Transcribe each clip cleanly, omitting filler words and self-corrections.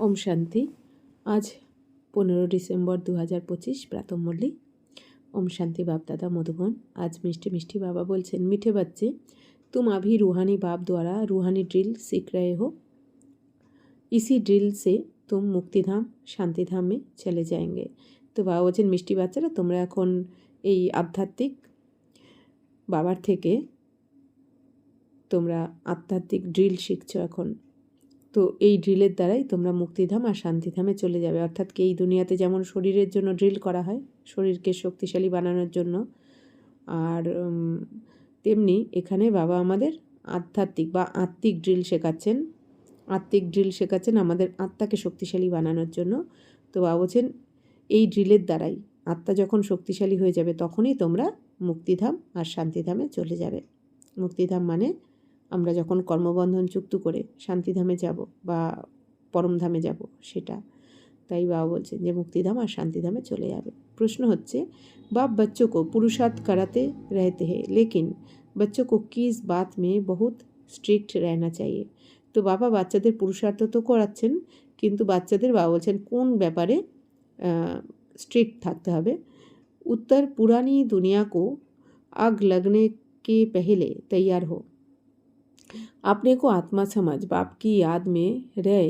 ओम शांति। आज 15 डिसेम्बर 2025 प्रातः मुरली। ओम शांति बाप दादा मधुबन। आज मिष्टी मिष्टी बाबा बोलছেন, मीठे बच्चे तुम अभी रूहानी बाप द्वारा रूहानी ड्रिल सीख रहे हो। इसी ड्रिल से तुम मुक्तिधाम शांतिधाम में चले जाएंगे। तो बाबा বলছেন, মিষ্টি বাচ্চারা তোমরা এখন এই আধ্যাত্মিক বাবার থেকে তোমরা আধ্যাত্মিক ড্রিল শিখছো এখন। তো এই ড্রিলের দ্বারাই তোমরা মুক্তিধাম আর শান্তিধামে চলে যাবে। অর্থাৎ কি এই দুনিয়াতে যেমন শরীরের জন্য ড্রিল করা হয় শরীরকে শক্তিশালী বানানোর জন্য, আর তেমনি এখানে বাবা আমাদের আধ্যাত্মিক বা আত্মিক ড্রিল শেখাচ্ছেন। আত্মিক ড্রিল শেখাচ্ছেন আমাদের আত্মাকে শক্তিশালী বানানোর জন্য। তো বাবা বলছেন এই ড্রিলের দ্বারাই আত্মা যখন শক্তিশালী হয়ে যাবে তখনই তোমরা মুক্তিধাম আর শান্তিধামে চলে যাবে। মুক্তিধাম মানে আমরা যখন কর্মবন্ধন চুক্ত করে শান্তিধামে যাব বা পরমধামে যাব সেটা। তাই বাবা বলছেন যে মুক্তিধাম আর শান্তিধামে চলে যাবে। প্রশ্ন হচ্ছে, बाप बच्चों को पुरुषार्थ कराते रहते हैं लेकिन बच्चों को किस बात में बहुत स्ट्रिक्ट रहना चाहिए। তো বাবা বাচ্চাদের পুরুষার্থ তো করাচ্ছেন, কিন্তু বাচ্চাদের বাবা বলছেন কোন ব্যাপারে স্ট্রিক্ট থাকতে হবে। उत्तर, पुरानी दुनिया को आग लगने के पहले तैयार हो। अपने को आत्मा समझ बाप की याद में रहे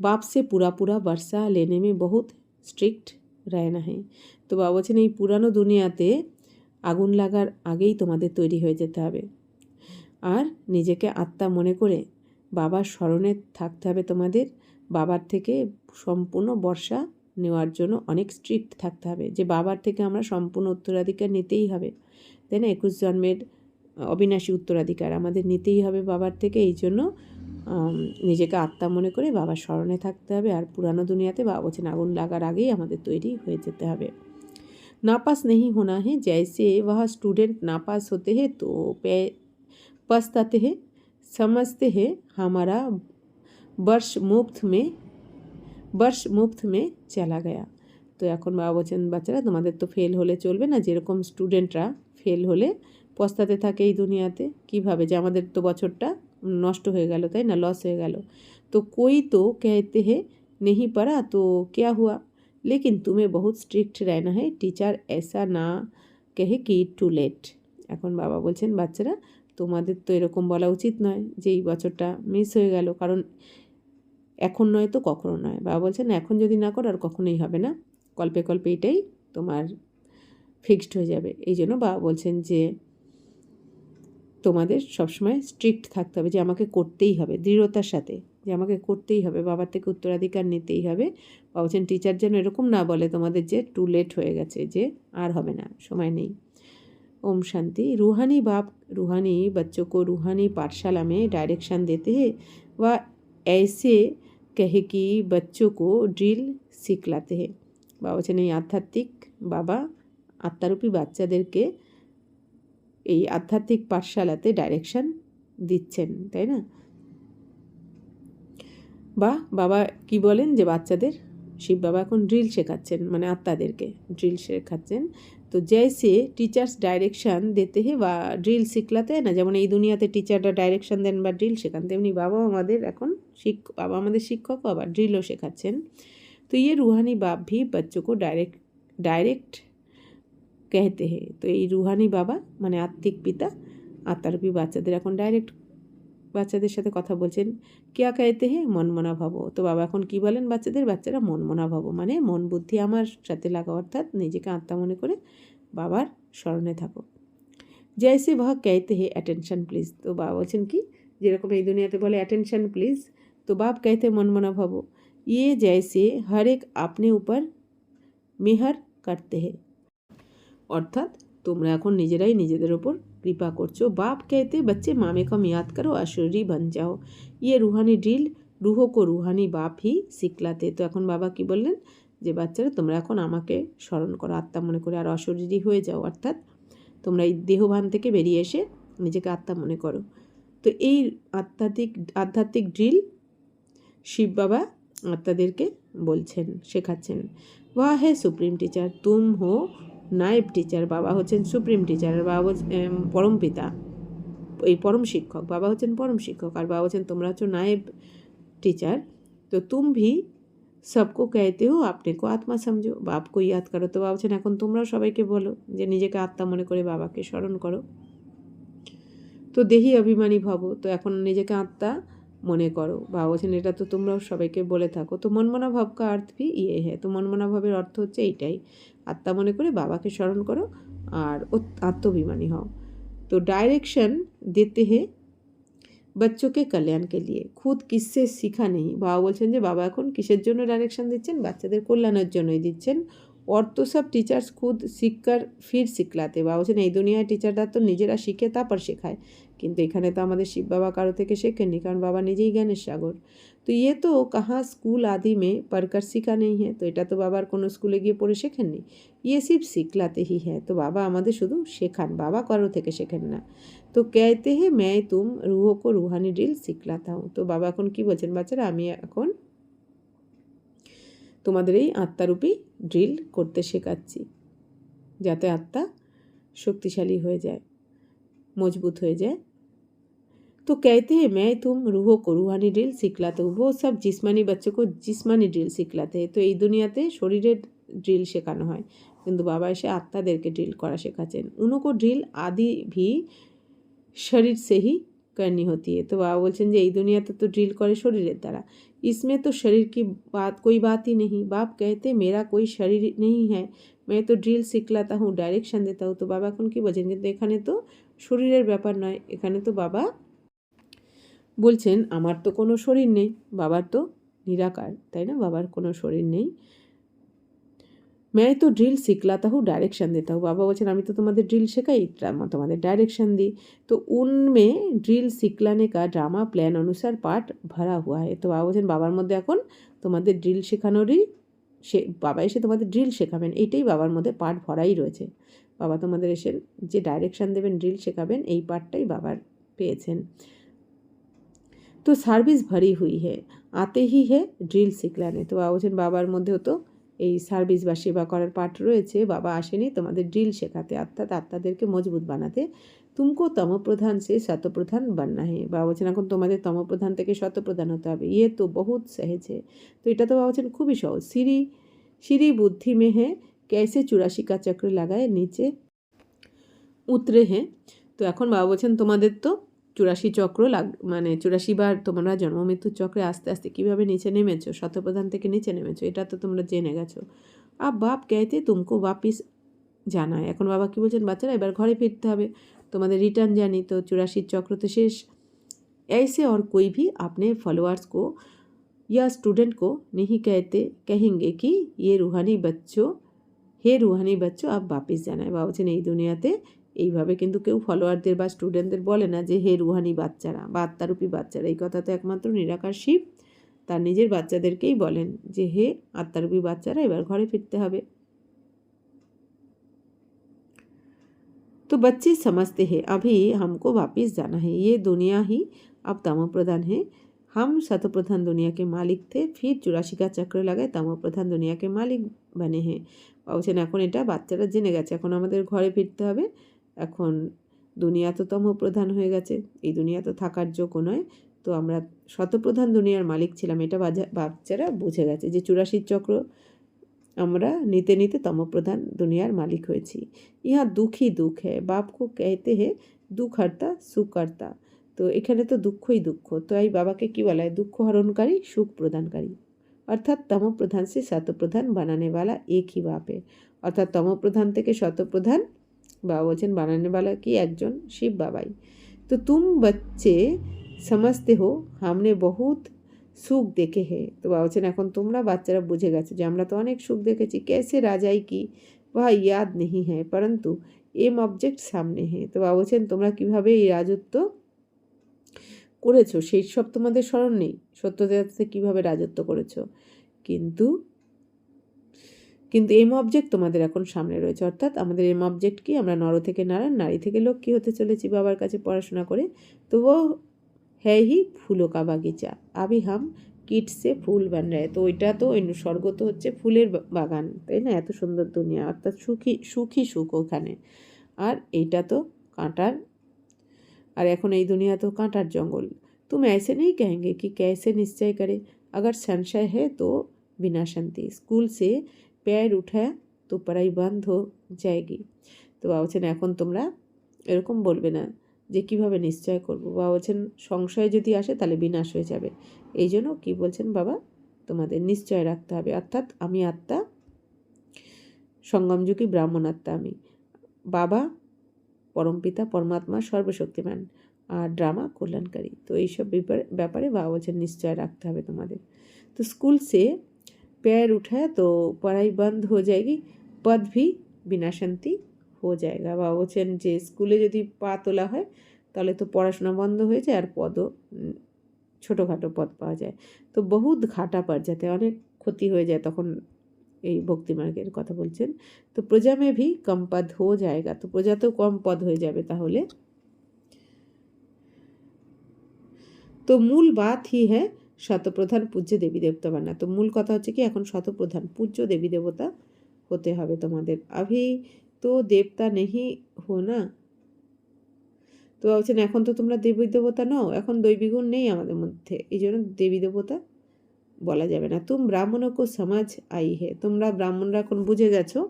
बाप से पूरा पूरा वर्षा लेने में बहुत स्ट्रिक्ट रहना है। তো বাবা বলছেন এই পুরানো দুনিয়াতে আগুন লাগার আগেই তোমাদের তৈরি হয়ে যেতে হবে, আর নিজেকে আত্মা মনে করে বাবার স্মরণে থাকতে হবে। তোমাদের বাবার থেকে সম্পূর্ণ বর্ষা নেওয়ার জন্য অনেক স্ট্রিক্ট থাকতে হবে, যে বাবার থেকে আমরা সম্পূর্ণ উত্তরাধিকার নিতেই হবে, তাই না? 21 জন্মের অবিনাশী উত্তরাধিকার আমাদের নিতেই হবে বাবার থেকে। এই জন্য নিজেকে আত্মা মনে করে বাবার স্মরণে থাকতে হবে। আর পুরানো দুনিয়াতে বাবা বলছেন আগুন লাগার আগেই আমাদের তৈরি হয়ে যেতে হবে। नापास नहीं होना है। जैसे वह स्टूडेंट नापास होते हैं तो पछताते हैं, समझते हैं हमारा वर्ष मुफ्त में चला गया। তো এখন বাবা বলছেন বাচ্চারা তোমাদের তো ফেল হলে চলবে না, যেরকম স্টুডেন্টরা ফেল হলে পস্তাতে থাকে এই দুনিয়াতে কিভাবে, যে আমাদের তো বছরটা নষ্ট হয়ে গেল, তাই না, লস হয়ে গেল। তো कोई तो कहते हैं नहीं पढ़ा तो क्या हुआ, लेकिन तुम्हें बहुत स्ट्रिक्ट रहना है। टीचर ऐसा ना कहे कि टू लेट। এখন বাবা বলছেন বাচ্চারা তোমাদের তো এরকম বলা উচিত নয় যে এই বছরটা মিস হয়ে গেল, কারণ এখন নয় তো কখনো নয়। বাবা বলছেন এখন যদি না করো আর কখনোই হবে না, কল্পে কল্পে এটাই তোমার ফিক্সড হয়ে যাবে। এই জন্য বাবা বলছেন যে তোমাদের সবসময় স্ট্রিক্ট থাকতে হবে, যে আমাকে করতেই হবে, দৃঢ়তার সাথে যে আমাকে করতেই হবে, বাবার থেকে উত্তরাধিকার নিতেই হবে। বাবা বলছেন টিচার যেন এরকম না বলে তোমাদের যে টু লেট হয়ে গেছে, যে আর হবে না, সময় নেই। ओम शांति। रूहानी बाप रूहानी बच्चों को रूहानी पाठशाला में डायरेक्शन देते हैं व ऐसे कहे कि बच्चों को ड्रिल सिखलाते हैं। বাবা বলছেন এই আধ্যাত্মিক বাবা আত্মারূপী বাচ্চাদেরকে এই আধ্যাত্মিক পাঠশালাতে ডাইরেকশন দিচ্ছেন, তাই না? বা বাবা কি বলেন যে বাচ্চাদের শিব বাবা এখন ড্রিল শেখাচ্ছেন, মানে আত্মাদেরকে ড্রিল শেখাচ্ছেন। তো জैसे টিচার্স ডাইরেকশান দিতে হে বা ড্রিল শিখলাতে না, যেমন এই দুনিয়াতে টিচাররা ডাইরেকশান দেন বা ড্রিল শেখান, তেমনি বাবা আমাদের এখন বাবা আমাদের শিক্ষক, আবার ড্রিলও শেখাচ্ছেন। তো ये रूहानी बाप भी बच्चों को डायरेक्ट कहते हैं। তো এই রুহানি বাবা মানে আত্মিক পিতা আত্মারূপী বাচ্চাদের এখন ডাইরেক্ট বাচ্চাদের সাথে কথা বলছেন। क्या कहते हैं মন মনা ভাবো। তো বাবা এখন কি বলেন বাচ্চাদের, বাচ্চারা মন মনা ভাবো মানে মন বুদ্ধি আমার সাথে লাগা, অর্থাৎ নিজেকে আত্মা মনে করে বাবার স্মরণে থাকো। जैसे वह कहते हैं अटेंशन प्लीज। তো বাবা বলছেন কি, যেরকম এই দুনিয়াতে বলে অ্যাটেনশন প্লিজ, তো বাপ कहते মন মনা ভাবো। ये जैसे हर एक अपने ऊपर मेहर करते हैं। অর্থাৎ তোমরা এখন নিজেরাই নিজেদের ওপর কৃপা করছো। বাপ कहते बच्चे मामे कम याद करो अशरीरी बन जाओ। ये रूहानी ड्रिल रूहों को रूहानी बाप ही सिखलाते। তো এখন বাবা কি বললেন যে বাচ্চারা তোমরা এখন আমাকে স্মরণ করো, আত্মা মনে করে, আর অশরীরী হয়ে যাও, অর্থাৎ তোমরা এই দেহভান থেকে বেরিয়ে এসে নিজেকে আত্মা মনে করো। তো এই আধ্যাত্মিক ড্রিল শিব বাবা আত্মাদেরকে বলছেন, শেখাচ্ছেন। ওয়া হে সুপ্রিম টিচার তুম হো নায়েব টিচার। বাবা হচ্ছেন সুপ্রিম টিচার, আর বাবা পরম পিতা, এই পরম শিক্ষক। বাবা হচ্ছেন পরম শিক্ষক, আর বাবা হচ্ছেন তোমরা হচ্ছ নায়েব টিচার। তো তো তুম ভি सबको कहते हो अपने को आत्मा समझो, বাপকে ইয়াদ করো। তো বাবা বলছেন এখন তোমরাও সবাইকে বলো যে নিজেকে আত্মা মনে করে বাবাকে স্মরণ করো। তো দেহি অভিমানী ভব, তো এখন নিজেকে আত্মা মনে করো। বাবা বলছেন এটা তো তোমরাও সবাইকে বলে থাকো। তো মনমনা ভাব কা अर्थ भी ये है, তো মনমনা ভাবের অর্থ হচ্ছে এইটাই, আত্মা মনে করে বাবাকে স্মরণ করো আর আত্মভিমানী হও। তো ডাইরেকশন देते हैं बच्चों के कल्याण के लिए, खुद किससे सीखा नहीं। বাবা বলছেন যে বাবা এখন কিসের জন্য ডাইরেকশন দিচ্ছেন, বাচ্চাদের কল্যাণের জন্যই দিচ্ছেন। और तो सब टीचर्स खुद सीख कर फिर सिखलाते। বাবা বলছেন এই দুনিয়ায় টিচাররা তো নিজেরা শিখে তারপর শেখায়, কিন্তু এখানে তো আমাদের শিব বাবা কারো থেকে শেখেননি, কারণ বাবা নিজেই জ্ঞানের সাগর। তো ইয়ে তো কাহা স্কুল আদি মে পড়কর শিখা নেই হ্যাঁ, তো এটা তো বাবার কোনো স্কুলে গিয়ে পড়ে শেখেননি। ইয়ে সির্ফ সিখলাতে হি হ্যাঁ, তো বাবা আমাদের শুধু শেখান, বাবা কারো থেকে শেখেন না। তো कहते हैं मैं तुम रूहों को रूहानी ड्रिल सिखलाता हूँ। তো বাবা এখন কি বলছেন, বাচ্চারা আমি এখন তোমাদের এই আত্মারূপী ড্রিল করতে শেখাচ্ছি, যাতে আত্মা শক্তিশালী হয়ে যায়, মজবুত হয়ে যায়। तो कहते हैं मैं तुम रूहों को रूहानी ड्रिल सिखलाते हूँ, वो सब जिस्मानी बच्चों को जिस्मानी ड्रिल सिखलाते हैं। তো এই দুনিয়াতে শরীরের ড্রিল শেখানো হয়, কিন্তু বাবা এসে আত্মাদেরকে ড্রিল করা শেখাচ্ছেন। उनको ड्रिल आदि भी शरीर से ही करनी होती है। তো বাবা বলছেন যে এই দুনিয়াতে তো ড্রিল করে শরীরের দ্বারা, इसमें तो शरीर की बात कोई बात ही नहीं। बाप कहते मेरा कोई शरीर नहीं है, मैं तो ड्रिल सिखलाता हूँ, डायरेक्शन देता हूँ। তো বাবা এখন কি বলছেন, কিন্তু এখানে তো শরীরের ব্যাপার নয়, এখানে তো বাবা বলছেন আমার তো কোনো শরীর নেই, বাবার তো নিরাকার, তাই না, বাবার কোনো শরীর নেই। मैं तो ड्रिल सिखलाता हूँ, डायरेक्शन देता हूँ। বাবা বলছেন আমি তো তোমাদের ড্রিল শেখাই, তোমাদের ডাयरेक्शन দিই। तो उनमें ड्रिल सिखलाने का ड्रामा प्लान अनुसार पार्ट भरा हुआ है। তো বাবা বলছেন বাবার মধ্যে এখন তোমাদের ড্রিল শেখানোরই বাবা এসে তোমাদের ড্রিল শেখাবেন, এইটাই বাবার মধ্যে পার্ট ভরাই রয়েছে। বাবা তোমাদের এসে যে ডাইরেকশান দেবেন, ড্রিল শেখাবেন, এই পার্টটাই বাবার পেয়েছেন। তো সার্ভিস ভরি হুই হে, আতে হি হে ড্রিল সিখলানে। তো বাবা বলছেন বাবার মধ্যেও তো এই সার্ভিস বা সেবা করার পার্ট রয়েছে, বাবা আসেনি তোমাদের ড্রিল শেখাতে, অর্থাৎ আত্মাদেরকে মজবুত বানাতে। তুমকো তমপ্রধান সে শতপ্রধান বান্না হে। বাবা বলছেন এখন তোমাদের তমপ্রধান থেকে শতপ্রধান হতে হবে। ইয়ে তো বহুত সহজ হে, তো এটা তো বাবা বলছেন খুবই সহজ। সিঁড়ি বুদ্ধি মে হে कैसे 84 का चक्र লাগায় নিচে উতরে হে। তো এখন বাবা বলছেন তোমাদের তো 84 চক্র মানে 84 বার তোমরা জন্ম মৃত্যুর চক্রে আস্তে আস্তে কীভাবে নিচে নেমেছো, শতপ্রধান থেকে নিচে নেমেছো, এটা তো তোমরা জেনে গেছো। আব বাপ कहते तुमको वापिस जाना है। এখন বাবা কি বলছেন, বাচ্চারা এবার ঘরে ফিরতে হবে, তোমাদের রিটার্ন জার্নি, তো 84 চক্র তো শেষ। ऐसे और कोई भी अपने फॉलोअर्स को या स्टूडेंट को नहीं कहेंगे कि ये रूहानी बच्चों হে রুহানি বাচ্চো আব বাপিস জানায়। বাবা বলছেন এই দুনিয়াতে এইভাবে কিন্তু কেউ ফলোয়ারদের বা স্টুডেন্টদের বলে না যে হে রুহানি বাচ্চারা বা আত্মারূপী বাচ্চারা। এই কথা তো একমাত্র নিরাকার শিব তার নিজের বাচ্চাদেরকেই বলেন যে হে আত্মারূপী বাচ্চারা, এবার ঘরে ফিরতে হবে। तो बच्चे समझते हैं अभी हमको वापिस जाना है, ये दुनिया ही अब तमो प्रधान है, हम शतप्रधान दुनिया के मालिक थे, फिर 84 का चक्र लगाए तमो प्रधान दुनिया के मालिक बने हैं। বলছেন এখন এটা বাচ্চারা জেনে গেছে, এখন আমাদের ঘরে ফিরতে হবে, এখন দুনিয়া তো তম প্রধান হয়ে গেছে, এই দুনিয়া তো থাকার যোগ্য নয়, তো আমরা শতপ্রধান দুনিয়ার মালিক ছিলাম, এটা বাচ্চারা বুঝে গেছে যে 84 চক্র আমরা নিতে নিতে তমপ্রধান দুনিয়ার মালিক হয়েছি। ইহা দুঃখই দুঃখ হ্যাঁ, বাপকে कहते हैं দুঃখ হর্তা সুখ হর্তা। তো এখানে তো দুঃখই দুঃখ, তো এই বাবাকে কি বলা হয়, দুঃখ হরণকারী সুখ প্রদানকারী। অর্থাৎ তমপ্রধান সে শতপ্রধান বানানেওয়ালা এক হি বাপ है, অর্থাৎ তমপ্রধান থেকে শতপ্রধান বাবা বলছেন বানানেওয়ালা কি একজন শিব বাবাই। তো তুম বচ্চে সমঝতে হো हमने बहुत সুখ দেখে হে। তো বাবা বলছেন এখন তোমরা বাচ্চারা বুঝে গেছো যে আমরা তো অনেক সুখ দেখেছি। कैसे রাজাই কি वह याद नहीं है परंतु एम ऑब्जेक्ट सामने है। তো বাবা বলছেন তোমরা কীভাবে এই রাজত্ব করেছো সেই সব তোমাদের স্মরণ নেই, সত্যতাতে কীভাবে রাজত্ব করেছো, কিন্তু এম অবজেক্ট তোমাদের এখন সামনে রয়েছে। অর্থাৎ আমাদের এম অবজেক্ট কি, আমরা নর থেকে নারায়ণ, নারী থেকে লক্ষ্মী হতে চলেছি বাবার কাছে পড়াশোনা করে। তো ও হ্যাঁ হি ফুলো কা বাগিচা আবি হাম কিট সে ফুল বান রায়। তো ওইটা তো স্বর্গ তো হচ্ছে ফুলের বাগান, তাই না, এত সুন্দর দুনিয়া, অর্থাৎ সুখী সুখ ওখানে, আর এইটা তো কাঁটার, আর এখন এই দুনিয়া তো কাঁটার জঙ্গল। तुम ऐसे नहीं कहेंगे कि कैसे निश्चय करे अगर संशय है तो बिना शांति, स्कूल से पैर उठाया তো পড়াই বন্ধ যায়গি। তো বাবা বলছেন এখন তোমরা এরকম বলবে না যে কীভাবে নিশ্চয় করবো। বাবা বলছেন সংশয় যদি আসে তাহলে বিনাশ হয়ে যাবে। এই জন্য কী বলছেন বাবা, তোমাদের নিশ্চয় রাখতে হবে। অর্থাৎ আমি আত্মা, সঙ্গমযুগী ব্রাহ্মণ আত্মা আমি। বাবা পরমপিতা পরমাত্মা সর্বশক্তিমান, আর ড্রামা কল্যাণকারী। তো এইসব ব্যাপারে বাবা বলছেন নিশ্চয় রাখতে হবে তোমাদের। তো স্কুল সে पैर उठाया तो पढ़ाई बंद हो जाएगी, पद भी बिना शांति हो जाएगा। বাবা বলছেন যে স্কুলে যদি পা তোলা হয় তাহলে তো পড়াশোনা বন্ধ হয়ে যায়, আর পদও ছোটোখাটো পদ পাওয়া যায়। তো বহুত ঘাটা পড় যাতে, অনেক ক্ষতি হয়ে যায় তখন। এই ভক্তিমার্গের কথা বলছেন। তো প্রজা মে ভি কম পদ হো যায়গা, তো প্রজাতেও কম পদ হয়ে যাবে তাহলে। তো মূল বাত হি হ্যাঁ শতপ্রধান পূজ্য দেবী দেবতা বানা। তো মূল কথা হচ্ছে কি এখন শতপ্রধান পূজ্য দেবী দেবতা হতে হবে তোমাদের। আভি তো দেবতা নেহি হো না, তো বলছেন এখন তো তোমরা দেবী দেবতা নও, এখন দৈবী গুণ নেই আমাদের মধ্যে, এই জন্য দেবী দেবতা বলা যাবে না। তুম ব্রাহ্মণকে সমাজ আই হে, তোমরা ব্রাহ্মণরা এখন বুঝে গেছো।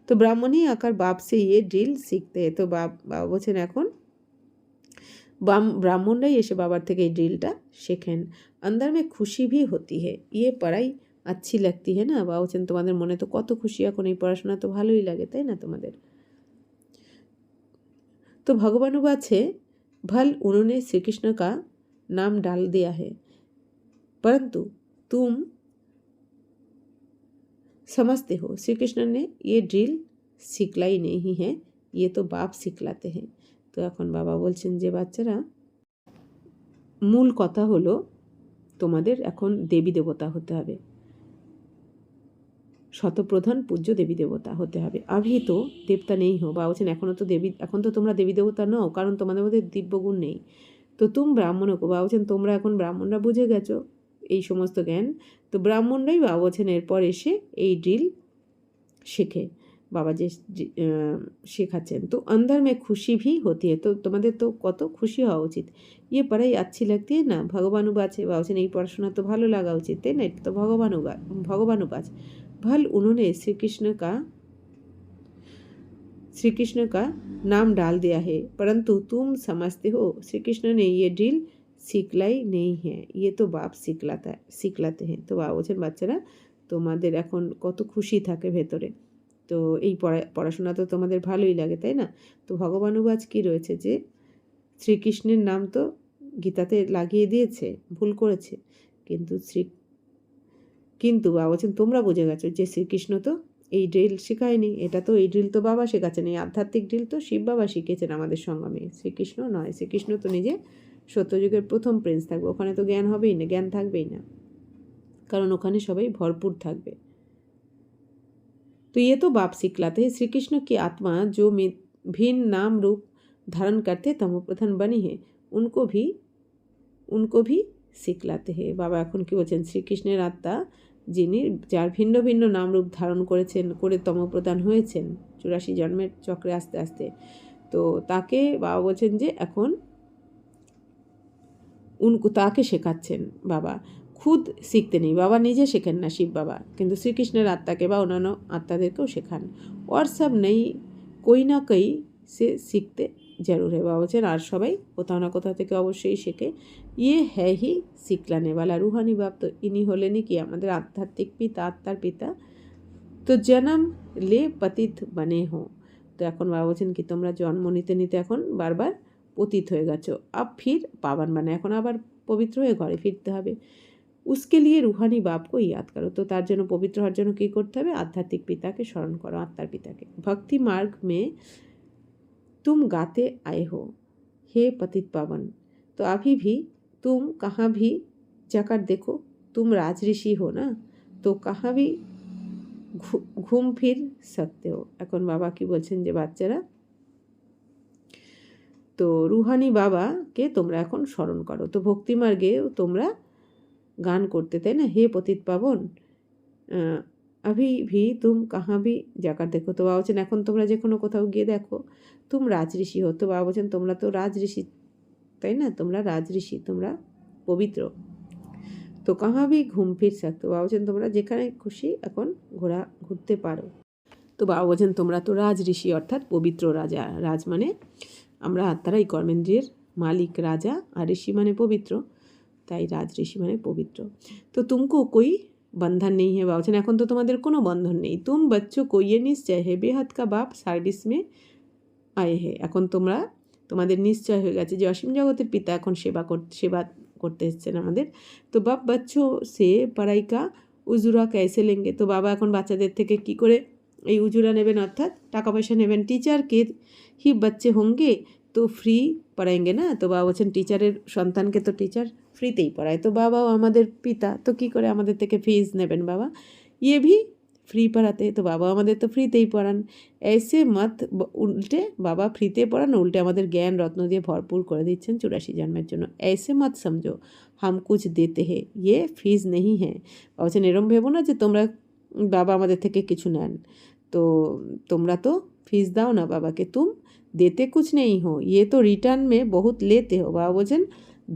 তো ব্রাহ্মণই আকার বাপ সে ইয়ে ড্রিল শিখতে। তো বাবা বলছেন এখন ব্রাহ্মণরাই এসে বাবার থেকে এই ড্রিলটা শেখেন। अंदर में खुशी भी होती है, ये पढ़ाई अच्छी लगती है ना। বাবা বলছেন তোমাদের মনে তো কত খুশি, এখন এই পড়াশোনা তো ভালোই লাগে, তাই না তোমাদের। तो भगवान আছে भल उन्होंने श्री कृष्ण का नाम डाल दिया है, परंतु तुम समझते हो श्री कृष्ण ने ये ड्रिल सिखलाई नहीं है, ये तो बाप सिखलाते हैं। তো এখন বাবা বলছেন যে বাচ্চারা, মূল কথা হলো তোমাদের এখন দেবী দেবতা হতে হবে, শতপ্রধান পূজ্য দেবী দেবতা হতে হবে। আভি তো দেবতা নেই হো, বা বলছেন এখন তো তোমরা দেবী দেবতা নও, কারণ তোমাদের মধ্যে দিব্যগুণ নেই। তো তুম ব্রাহ্মণকে, বা বলছেন তোমরা এখন ব্রাহ্মণরা বুঝে গেছো এই সমস্ত জ্ঞান। তো ব্রাহ্মণরাই বাবা বলছেন এরপর এসে এই ড্রিল শেখে, বাবা যে শেখাচ্ছেন। তো अंदर में खुशी भी होती है, তো তোমাদের তো কত খুশি হওয়া উচিত। ইয়ে পড়াই अच्छी लगती है ना, ভগবানুবাচে, বাবা বলছেন এই পড়াশোনা তো ভালো লাগা উচিত, তাই না, এটা তো ভগবানুবাচ। भल उन्होंने श्री कृष्ण का नाम डाल दिया है, परंतु तुम समझते हो श्री कृष्ण ने ये ड्रिल सिखलाई नहीं है, ये तो बाप सिखलाते हैं। তো বাবা বলছেন বাচ্চারা তোমাদের এখন কত খুশি থাকে ভেতরে, তো এই পড়াশোনা তো তোমাদের ভালোই লাগে, তাই না। তো ভগবানুবাজ কী রয়েছে যে শ্রীকৃষ্ণের নাম তো গীতাতে লাগিয়ে দিয়েছে, ভুল করেছে, কিন্তু বাবা বলছেন তোমরা বুঝে গেছো যে শ্রীকৃষ্ণ তো এই ড্রিল শেখায়নি, এটা তো এই ড্রিল তো বাবা শেখাচ্ছেন, এই আধ্যাত্মিক ড্রিল তো শিব বাবা শিখিয়েছেন আমাদের সঙ্গমে, শ্রীকৃষ্ণ নয়। শ্রীকৃষ্ণ তো নিজে সত্যযুগের প্রথম প্রিন্স থাকবে, ওখানে তো জ্ঞান হবেই না, জ্ঞান থাকবেই না, কারণ ওখানে সবাই ভরপুর থাকবে। तो ये तो बाप सिखलाते हैं, श्री कृष्ण की आत्मा जो भिन्न नाम रूप धारण करते तमोप्रधान बनी है, उनको भी सिखलाते हैं। বাবা এখন কি বলছেন, শ্রীকৃষ্ণের আত্মা যিনি যার ভিন্ন ভিন্ন নাম রূপ ধারণ করেছেন, করে তমপ্রধান হয়েছেন 84 জন্মের চক্রে আস্তে আস্তে, তো তাকে বাবা বলছেন যে এখন তাকে শেখাচ্ছেন বাবা, খুদ শিখতে নেই, বাবা নিজে শেখেন না শিব বাবা, কিন্তু শ্রীকৃষ্ণের আত্মাকে বা অন্যান্য আত্মাদেরকেও শেখান। और सब नहीं कोई ना कहीं से सीखते जरूर है, বাবা বলছেন আর সবাই কোথাও না কোথাও থেকে অবশ্যই শেখে। ইয়ে হ্যাঁ হি শিখলানে वाला रूहानी बाप, তো ইনি হলেনই কি আমাদের আধ্যাত্মিক পিতা, আত্মার পিতা। তো জন্ম লে পতিত বনে হো, তো এখন বাবা বলছেন কি তোমরা জন্ম নিতে নিতে এখন বারবার পতিত হয়ে গেছো, আব ফির পাবান মানে এখন আবার পবিত্র হয়ে ঘরে ফিরতে হবে। उसके लिए रूहानी बाप को याद करो, तो তার জন্য পবিত্র হওয়ার জন্য কী করতে হবে, আধ্যাত্মিক পিতাকে স্মরণ করো, আত্মার পিতাকে। ভক্তি মার্গ মে तुम गाते आए हो हे पतित पावन, तो अभी भी तुम कहाँ भी जाकर देखो, तुम राज ऋषि हो ना, तो कहाँ भी ঘুম ফির सकते हो। এখন বাবা কি বলছেন যে বাচ্চারা, তো রুহানি বাবাকে তোমরা এখন স্মরণ করো। তো ভক্তিমার্গেও তোমরা গান করতে, তাই না, হে পতিত পাবন अभी भी तुम कहाँ भी जाकर देखो, তো বাবা বলছেন এখন তোমরা যে কোনো কোথাও গিয়ে দেখো, তুম রাজ ঋষি হো, তো বাবা বলছেন তোমরা তো রাজ ঋষি, তাই না, তোমরা রাজ ঋষি, তোমরা পবিত্র। তো কাহা ভি ঘুম ফির सकते हो। বাবা বলছেন তোমরা যেখানে খুশি এখন ঘুরতে পারো। তো বাবা বলছেন তোমরা তো রাজ ঋষি অর্থাৎ পবিত্র রাজা। রাজ মানে আমরা আত্মারাই কর্মেন্দ্রিয়ের মালিক রাজা, আর ঋষি মানে পবিত্র, তাই রাজ ঋষি মানে পবিত্র। তো তুমকো কই বন্ধন নেই হে, বাবা বলছেন এখন তো তোমাদের কোনো বন্ধন নেই। তুম বচ্চো কো ইয়ে নিশ্চয় হে বেহাত কা বাপ সার্ভিস মে আয়ে হে, এখন তোমরা তোমাদের নিশ্চয় হয়ে গেছে যে অসীম জগতের পিতা এখন সেবা করতে এসছেন আমাদের। তো বাপ বাচ্চো সে পড়াই কা উজুরা कैसे लेंगे, তো বাবা এখন বাচ্চাদের থেকে কি করে এই উজুরা নেবেন অর্থাৎ টাকা পয়সা নেবেন। টিচার কে হি বাচ্চে হোঙ্গে তো ফ্রি পড়াएंगे না, তো বাবা বলছেন টিচারের সন্তানকে তো টিচার ফ্রিতেই পড়ায়, তো বাবাও আমাদের পিতা, তো কি করে আমাদের থেকে ফিজ নেবেন বাবা। ইয়ে ভি ফ্রি পড়াতে, তো বাবা আমাদের তো ফ্রিতেই পড়ান। ऐसे मत উল্টে বাবা ফ্রিতে পড়ান, উল্টে আমাদের জ্ঞান রত্ন দিয়ে ভরপুর করে দিচ্ছেন 84 জন্মের জন্য। ऐसे मत समझो हम कुछ देते हैं ये फीस नहीं है, বলছেন এরম ভেবো না যে তোমরা বাবা আমাদের থেকে কিছু নেন, তো তোমরা তো ফিস দাও না বাবাকে। তুম দেতে কুছ নেই হো, ইয়ে তো রিটার্ন মে বহুত লেতে হো, বাবা বলছেন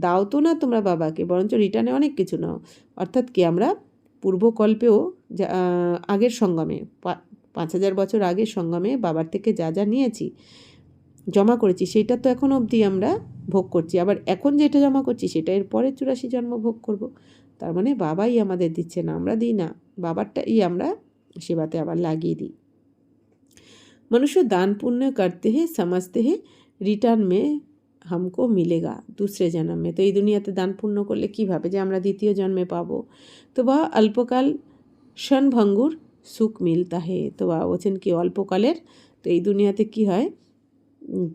দাও তো না তোমরা বাবাকে, বরঞ্চ রিটার্নে অনেক কিছু নাও। অর্থাৎ কি আমরা পূর্বকল্পেও আগের সঙ্গমে 5000 বছর আগের সঙ্গমে বাবার থেকে যা যা নিয়েছি জমা করেছি সেটা তো এখন অবধি আমরা ভোগ করছি, আবার এখন যেটা জমা করছি সেটা এর পরে 84 জন্ম ভোগ করব। তার মানে বাবাই আমাদের দিচ্ছে না, আমরা দিই না, বাবারটাই আমরা সেবাতে আবার লাগিয়ে দিই। मनुष्य दान पुण्य करते हैं समझते हैं रिटर्न में हमको मिलेगा दूसरे जन्म में, तो এই দুনিয়াতে দান পুণ্য করলে কী ভাবে যে আমরা দ্বিতীয় জন্মে পাবো। তো বা অল্পকাল क्षणभंगुर সুখ মিলতা হে, তো বাবা বলছেন কি অল্পকালের, তো এই দুনিয়াতে কি হয়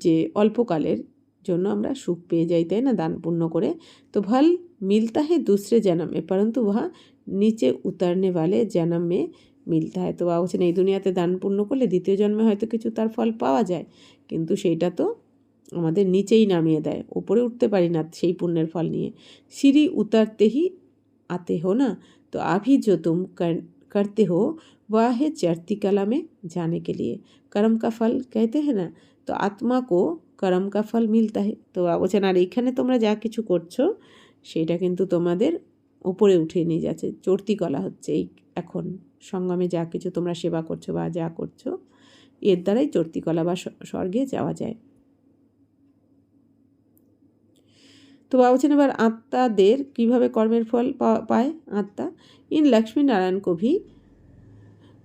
যে অল্পকালের জন্য আমরা সুখ পেয়ে যাই, তাই না, দান পুণ্য করে। তো ফল মিলতা হে दूसरे जन्म में परंतु वह नीचे उतरने वाले जन्म में মিলতা হয়, তো বাবা বলছেন এই দুনিয়াতে দান পুণ্য করলে দ্বিতীয় জন্মে হয়তো কিছু তার ফল পাওয়া যায়, কিন্তু সেইটা তো আমাদের নিচেই নামিয়ে দেয়, ওপরে উঠতে পারি না সেই পুণ্যের ফল নিয়ে। সিঁড়ি উতারতে হি आते हो ना, तो अभी जो तुम करते हो वह है चढ़ती कला में जाने के लिए, कर्म का फल कहते हैं ना, তো আত্মা কো কর্ম কা ফল মিলতা হে, তো বাবা বলছেন আর এইখানে তোমরা যা কিছু করছো সেটা কিন্তু তোমাদের উপরে উঠিয়ে নিয়ে যাচ্ছে, চড়তি কলা হচ্ছে এই এখন সঙ্গমে যা কিছু তোমরা সেবা করছো বা যা করছো এর দ্বারাই চড়তি কলা বা স্বর্গে যাওয়া যায়। তো বাবা বলছেন এবার আত্মাদের কীভাবে কর্মের ফল পায় আত্মা। In Lakshmi Narayan co V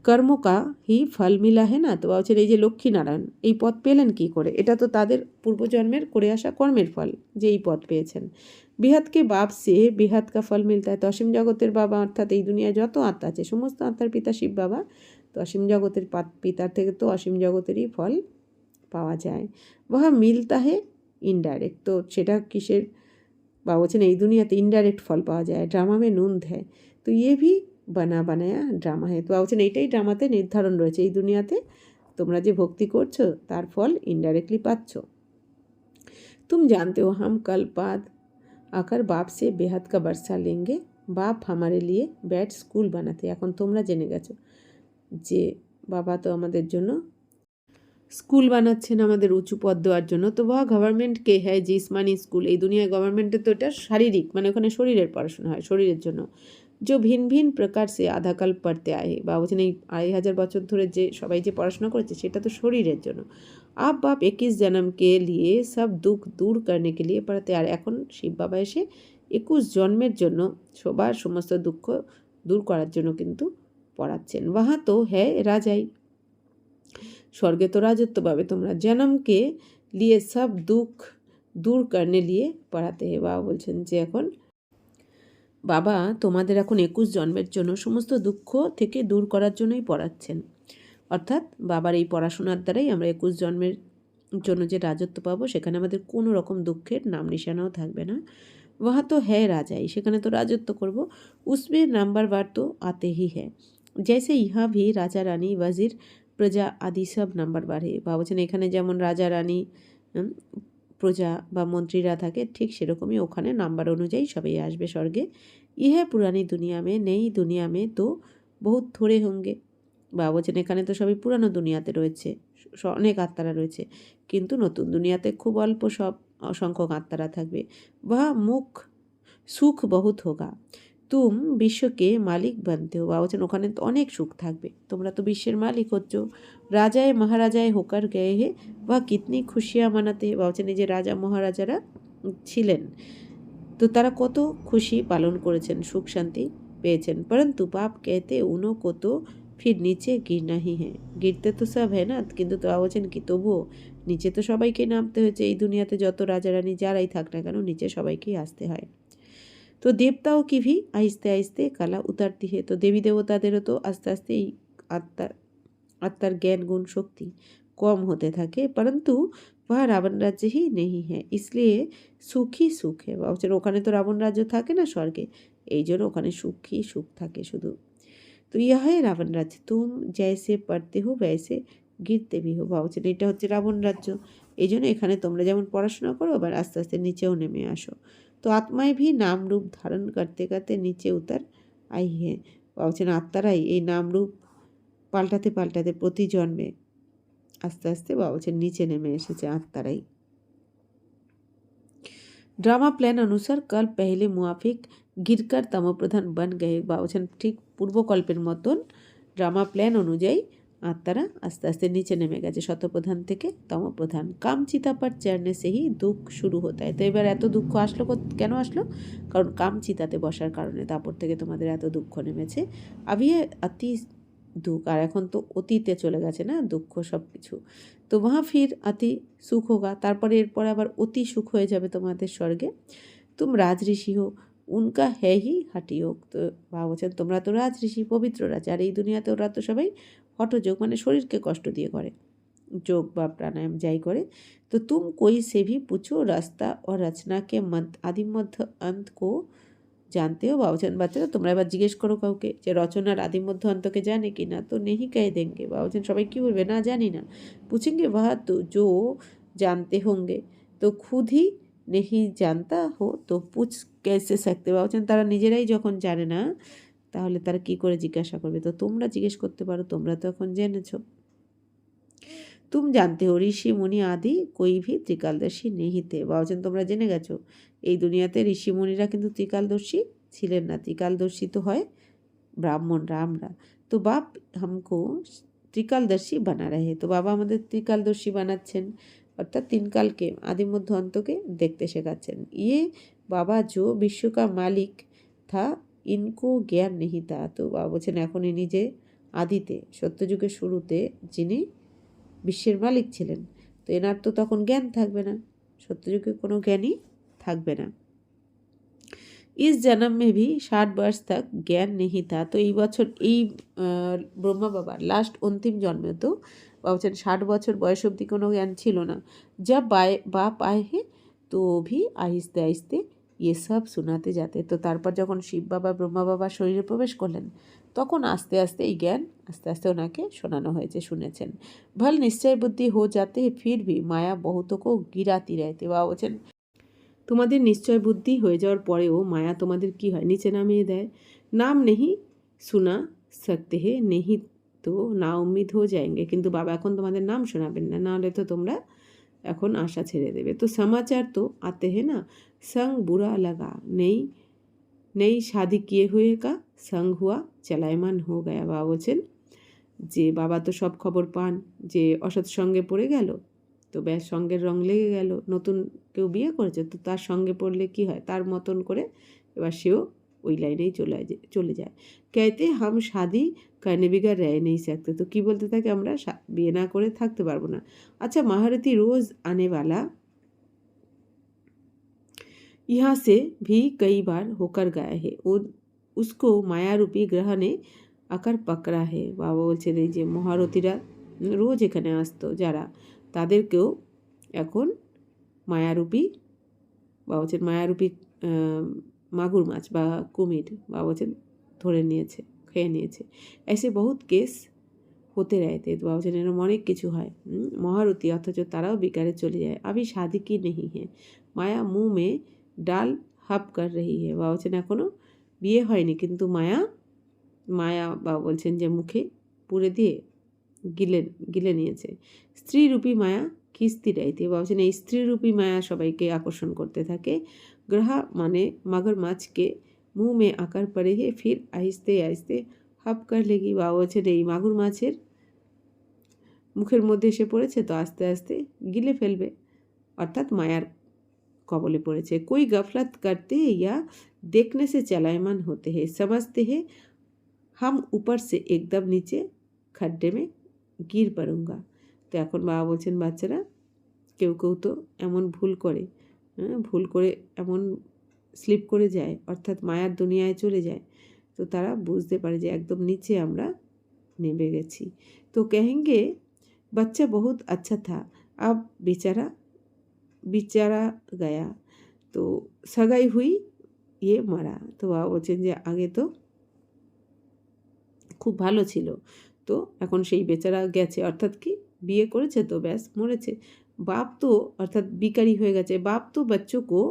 কর্ম কা হি ফল মিলা হে না, তো বাবা বলছেন এই যে লক্ষ্মী নারায়ণ এই পদ পেলেন কি করে, এটা তো তাদের পূর্বজন্মের করে আসা কর্মের ফল যে এই পদ পেয়েছেন। বিহাতকে বাপ সে বিহাত কা ফল মিলতা হয়, তো অসীম জগতের বাবা অর্থাৎ এই দুনিয়ায় যত আত্মা আছে সমস্ত আত্মার পিতা শিব বাবা, তো অসীম জগতের পিতার থেকে তো অসীম জগতেরই ফল পাওয়া যায়। वह মিলতা হে ইনডাইরেক্ট, তো সেটা কিসের, বাবা বলছেন এই দুনিয়াতে ইনডাইরেক্ট ফল পাওয়া যায়। ড্রামা মে নুন দেয়, তো ইয়ে ভি বানায়া ড্রামা হে, তো বাবা বলছেন এইটাই ড্রামাতে নির্ধারণ রয়েছে, এই দুনিয়াতে তোমরা যে ভক্তি করছো তার ফল ইনডাইরেক্টলি পাচ্ছ। तुम जानते हो हम कल बाद आकर बाप से बेहद का बरसा लेंगे, बाप हमारे लिए बैड स्कूल बनाते, এখন তোমরা জেনে গেছো যে বাবা তো আমাদের জন্য স্কুল বানাচ্ছেন আমাদের উঁচু পদ দেওয়ার জন্য। তো বা গভর্নমেন্ট কে হ্যায় জিসমানি স্কুল, এই দুনিয়ায় গভর্নমেন্টের তো এটা শারীরিক মানে ওখানে শরীরের পড়াশোনা হয় শরীরের জন্য। जो ভিন ভিন প্রকার সে আধাকাল পড়তে আয়ে, বা বলছেন এই 2500 বছর ধরে যে সবাই যে পড়াশোনা করেছে সেটা তো শরীরের জন্য। আপ বাপ 21 জন্মকে লিয়ে সব দুঃখ দূর করনে কে লিয়ে পড়াতে, আর এখন শিব বাবা এসে 21 জন্মের জন্য সবার সমস্ত দুঃখ দূর করার জন্য কিন্তু পড়াচ্ছেন। ওয়াহা তো হ্যায় রাজাই, স্বর্গে তো রাজত্ব পাবে তোমরা। জন্মকে লিয়ে সব দুঃখ দূর করনে লিয়ে পড়াতে হে, বাবা বলছেন যে এখন বাবা তোমাদের এখন 21 জন্মের জন্য সমস্ত দুঃখ থেকে দূর করার জন্যই পড়াচ্ছেন, অর্থাৎ বাবার এই পড়াশোনার দ্বারাই আমরা 21 জন্মের জন্য যে রাজত্ব পাবো সেখানে আমাদের কোনো রকম দুঃখের নাম নিশানাও থাকবে না। ওয়াহা তো হ্যায় রাজাই, সেখানে তো রাজত্ব করব। উসমে নাম্বার বার তো আতে হি হ্যায়, জैसे यहाँ भी রাজা রানী ওয়াজির প্রজা আদি সব নাম্বার বার হে, বা বলছেন এখানে যেমন রাজা রানী প্রজা বা মন্ত্রীরা থাকে ঠিক সেরকমই ওখানে নাম্বার অনুযায়ী সবাই আসবে স্বর্গে। ইহে পুরানি দুনিয়া মে নেই দুনিয়া মে তো বহুত থোড়ে হোঙ্গে, বা বলছেন এখানে তো সবই পুরানো দুনিয়াতে রয়েছে অনেক আত্মারা রয়েছে, কিন্তু নতুন দুনিয়াতে খুব অল্প সব অসংখ্যক আত্মারা থাকবে। বা মুখ সুখ বহুত হোগা, তুম বিশ্বকে মালিক বানতে হো, বাবা বলছেন ওখানে তো অনেক সুখ থাকবে, তোমরা তো বিশ্বের মালিক হচ্ছ। রাজায় মহারাজায় হোকার গয়ে হে বা কিতনি খুশিয়াঁ মানাতে, বাবা বলছেন এই যে রাজা মহারাজারা ছিলেন তো তারা কত খুশি পালন করেছেন, সুখ শান্তি পেয়েছেন। পরন্তু বাপ कहते उन्हों को तो फिर नीचे गिरना ही है, गिरते तो सब है ना, কিন্তু তো বলছেন কি তবুও নিচে তো সবাইকে নামতে হয়েছে। এই দুনিয়াতে যত রাজা রানী যারাই থাক না কেন নিচে সবাইকেই আসতে হয়। তো দেবতাও কি ভি আস্তে আস্তে কালা উতারতি হে, তো দেবী দেবতাদেরও তো আস্তে আস্তে এই আত্মার আত্মার জ্ঞান গুণ শক্তি কম হতে থাকে। পরন্তু वह रावण राज्य ही नहीं है, इसलिए সুখই সুখ হে, ভাবছেন ওখানে তো রাবণ রাজ্য থাকে না স্বর্গে, এই জন্য ওখানে সুখই সুখ থাকে শুধু। তো ইয়া হয় রাবণ রাজ্য, তুম জৈসে পড়তে হো বৈসে গিরতে ভি হো, ভাবছেন এটা হচ্ছে রাবণ রাজ্য, এই জন্য এখানে তোমরা যেমন পড়াশোনা করো আবার আস্তে আস্তে নিচেও নেমে আসো। তো আত্মায় ভি নাম রূপ ধারণ করতে করতে নিচে উতার আই হে, ভাবছেন আত্মারাই এই নাম রূপ পাল্টাতে পাল্টাতে প্রতি জন্মে আস্তে আস্তে বাবা বলছেন নিচে নেমে এসেছে আত্মারাই। ड्रामा प्लान अनुसार कल पहले मुआफिक गिरकर तमप्रधान बन गए, বাবা বলছেন ঠিক পূর্বকল্পের মতন ড্রামা প্ল্যান অনুযায়ী আত্মারা আস্তে আস্তে নিচে নেমে গেছে শতপ্রধান থেকে তমপ্রধান। কাম চিতা पर चढ़ने से ही दुख शुरू होता है, তো এবার এত দুঃখ আসলো কেন আসলো, কারণ কাম চিতাতে বসার কারণে, তারপর থেকে তোমাদের এত দুঃখ নেমেছে। আবি অতি দুঃখ, আর এখন তো অতীতে চলে গেছে না দুঃখ সব কিছু, তো वहाँ फिर अति সুখ হোগা, তারপরে এরপরে আবার অতি সুখ হয়ে যাবে তোমাদের স্বর্গে। তুম রাজ ঋষি হো উনকা হ্যাঁ হি হাটি হোক, তো বাবা বলছেন তোমরা তো রাজ ঋষি পবিত্র রাজা, আর এই দুনিয়াতে ওরা তো সবাই হঠযোগ মানে শরীরকে কষ্ট দিয়ে করে, যোগ বা প্রাণায়াম যাই করে। তো তুম কোই সে ভি পুছো রাস্তা ও রচনা কে মধ্য আদি মধ্য অন্ত কো জানতে হো, বাবা বলছেন বাচ্চারা তোমরা এবার জিজ্ঞেস করো কাউকে যে রচনার আদি মধ্য অন্তকে জানে কি না, তো নেহি কে দেंगे, বাবা বলছেন সবাই কী বলবে না জানি না। पूछेंगे वह तो जो जानते होंगे, তো खुद ही नहीं जानता हो तो पूछ कैसे सकते, বাবা বলছেন তারা নিজেরাই যখন জানে না তাহলে তারা কি করে জিজ্ঞাসা করবে, তো তোমরা জিজ্ঞেস করতে পারো, তোমরা তো এখন জেনেছো। তুম জানতে হো ঋষি মুনি আদি কই ভি ত্রিকালদর্শী নেহি थे, বাবা বলছেন তোমরা জেনে গেছো এই দুনিয়াতে ঋষি মুনিরা কিন্তু ত্রিকালদর্শী ছিলেন না, ত্রিকালদর্শী তো হয় ব্রাহ্মণরা আমরা। তো বাপ হামকো ত্রিকালদর্শী বানা রহে, তো বাবা আমাদের ত্রিকালদর্শী বানাচ্ছেন, অর্থাৎ তিন কালকে আদি মধ্য অন্তকে দেখতে শেখাচ্ছেন। ইয়ে বাবা जो विश्व का मालिक था इनको ज्ञान नहीं था, তো বাবা বলছেন এখন ইনি যে আদিতে সত্যযুগের শুরুতে যিনি বিশ্বের মালিক ছিলেন, তো এনার তো তখন জ্ঞান থাকবে না, সত্যযুগে কোনো জ্ঞানই থাকবে না। इस जन्म में भी 60 वर्ष तक ज्ञान नहीं था, তো এই বছর এই ব্রহ্মা বাবার লাস্ট অন্তিম জন্মে তো বলছেন 60 বছর বয়স অবধি কোনো জ্ঞান ছিল না। जब बाप आए हैं तो भी आहिस्ते आहिस्ते ये सब सुनाते जाते, তো তারপর যখন শিব বাবা ব্রহ্মা বাবা শরীরে প্রবেশ করলেন তখন আস্তে আস্তে এই জ্ঞান আস্তে আস্তে ওনাকে শোনানো হয়েছে, শুনেছেন। भल निश्चय बुद्धि हो जाते फिर भी माया बहुतों को गिराती रहती, বাবা বলছেন তোমাদের নিশ্চয় বুদ্ধি হয়ে যাওয়ার পরেও মায়া তোমাদের কি হয় নিচে নামিয়ে দেয়। নাম নেহি শোনা সকতে হে নেহি তো না উম্মিদ হয়ে যায়গে, কিন্তু বাবা এখন তোমাদের নাম শোনাবেন না, নাহলে তো তোমরা এখন আশা ছেড়ে দেবে। তো সমাচার তো আতে হে না সঙ্গ বুরা লাগা নেই নেই শাদি কিয়ে হুয়ে কা সঙ্গ হুয়া চালায়মান হো গয়া, বাবা বলছেন যে বাবা তো সব খবর পান যে অসৎ সঙ্গে পড়ে গেল, তো ব্যাস সঙ্গের রং লেগে গেল, নতুন কেউ বিয়ে করেছে তো তার সঙ্গে পড়লে কি হয় তার মতন করে এবার সেও ওই লাইনেই চলে যায়। कहते हम शादी करने बिगड़ रह नहीं सकते, তো কি বলতে থাকে আমরা বিয়ে না করে থাকতে পারবো না। আচ্ছা महारथी रोज आने वाला यहाँ से भी कई बार होकर गया है, उसको माया रूपी ग्रह ने आकर पकड़ा है, বাবা বলছেন এই যে মহারথীরা রোজ এখানে আসতো যারা তাদেরকেও এখন মায়ারূপী বা বলছেন মায়ারূপী মাগুর মাছ বা কুমির বা বলছেন ধরে নিয়েছে, খেয়ে নিয়েছে। এসে বহুত কেস হতে রয়েতে, তো বাবা বলছেন এরকম অনেক কিছু হয়। মহারথী অথচ তারাও বিকারে চলে যায়। আবি শাদি কি নেহি হ্যাঁ মায়া মুঁহ মে ডাল হাপ কর রহি হ্যাঁ, বাবা বলছেন এখনও বিয়ে হয়নি কিন্তু মায়া বাবা বলছেন যে মুখে পুরে দিয়ে গিলে নিয়েছে। স্ত্রীরূপী মায়া খিস্তি রাইতে, ভাবছেন এই স্ত্রীরূপী মায়া সবাইকে আকর্ষণ করতে থাকে। গ্রহা মানে মাগর মাছকে मुंह में आकर पड़े है, फिर आहिस्ते आहिस्ते হাপ कर लेगी। বাবা বলছেন এই মাগুর মাছের মুখের মধ্যে এসে পড়েছে তো আস্তে আস্তে গিলে ফেলবে, অর্থাৎ মায়ার कबले पड़े। कोई गफलत करते या देखने से चलायमान होते हैं, समझते हैं हम ऊपर से एकदम नीचे खड्डे में गिर पड़ूंगा। तो এখন বাবা বলছেন বাচ্চারা কেউ কেউ তো এমন ভুল করে, ভুল করে এমন স্লিপ করে যায়, অর্থাৎ মায়ার দুনিয়ায় চলে যায়, তো তারা বুঝতে পারে যে একদম নিচে আমরা নেমে গেছি। তো कहेंगे बच्चा बहुत अच्छा था, अब बेचारा गया, तो सगाई हुई ये मरा। तो বাবা বলছেন যে আগে তো খুব ভালো ছিল, তো এখন সেই বেচারা গেছে, অর্থাৎ কি বিয়ে করেছে তো ব্যাস মরেছে। বাপ তো অর্থাৎ বিকারি হয়ে গেছে। বাপ তো বাচ্চো কো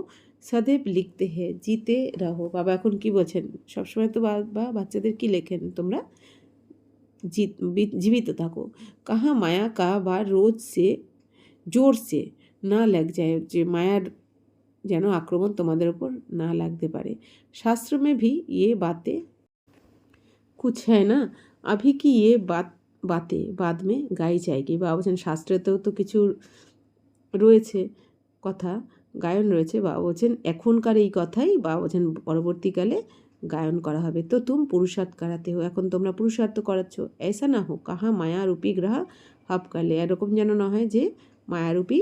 সदैव লিখতে হে জিতে রহো। বাবা এখন কি বলছেন, সবসময় তো বাবা বাচ্চাদের কি লেখেন, তোমরা জীবিত থাকো। কাহা মায়া কা বা রোজ সে জোর সে না লাগ যায়, যে মায়ার যেন আক্রমণ তোমাদের উপর না লাগতে পারে। শাস্ত্র में भी ये बातें कुछ है ना, अभी की ये बातें बाद में गाई जाएगी। বা বলছেন শাস্ত্রেতেও তো কিছু রয়েছে, কথা গায়ন রয়েছে। বা বলছেন এখনকার এই কথাই বা বলছেন পরবর্তীকালে গায়ন করা হবে। তো তুম পুরুষার্থ করাতে হো, এখন তোমরা পুরুষার্থ করাচ্ছ। ऐसा ना हो कहा মায়ারূপী গ্রহ হাপ করলে, এরকম যেন না হয় যে মায়ারূপী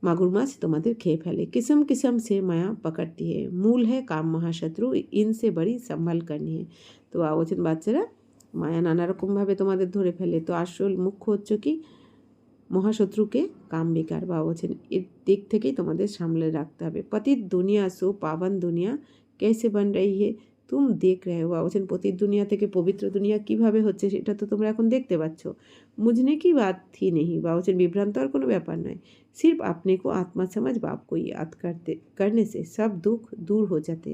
মাগুর মাছ তোমাদের খেয়ে ফেলে। किस्म किस्म से माया पकड़ती है, मूल है काम महाशत्रु, इनसे बड़ी संभाल करनी है। তো বাবা বলছেন বাচ্চারা মায়া নানা রকমভাবে তোমাদের ধরে ফেলে, তো আসল মুখ্য হচ্ছে কি মহাশত্রুকে কাম বেকার। বাবা বলছেন এর দিক থেকেই তোমাদের সামলে রাখতে হবে। পতিত দুনিয়া সো পাবন দুনিয়া कैसे बन रही है तुम देख रहे हो। বাবা বলছেন পতিত দুনিয়া থেকে পবিত্র দুনিয়া কিভাবে হচ্ছে সেটা তো তোমরা এখন দেখতে পাচ্ছ। মুঝনে কি বাত থি নেই। বাবা বলছেন বিভ্রান্ত আর কোনো ব্যাপার নয়। सिर्फ अपने को आत्मा समझ बाप को याद करने से सब दुख दूर हो जाते।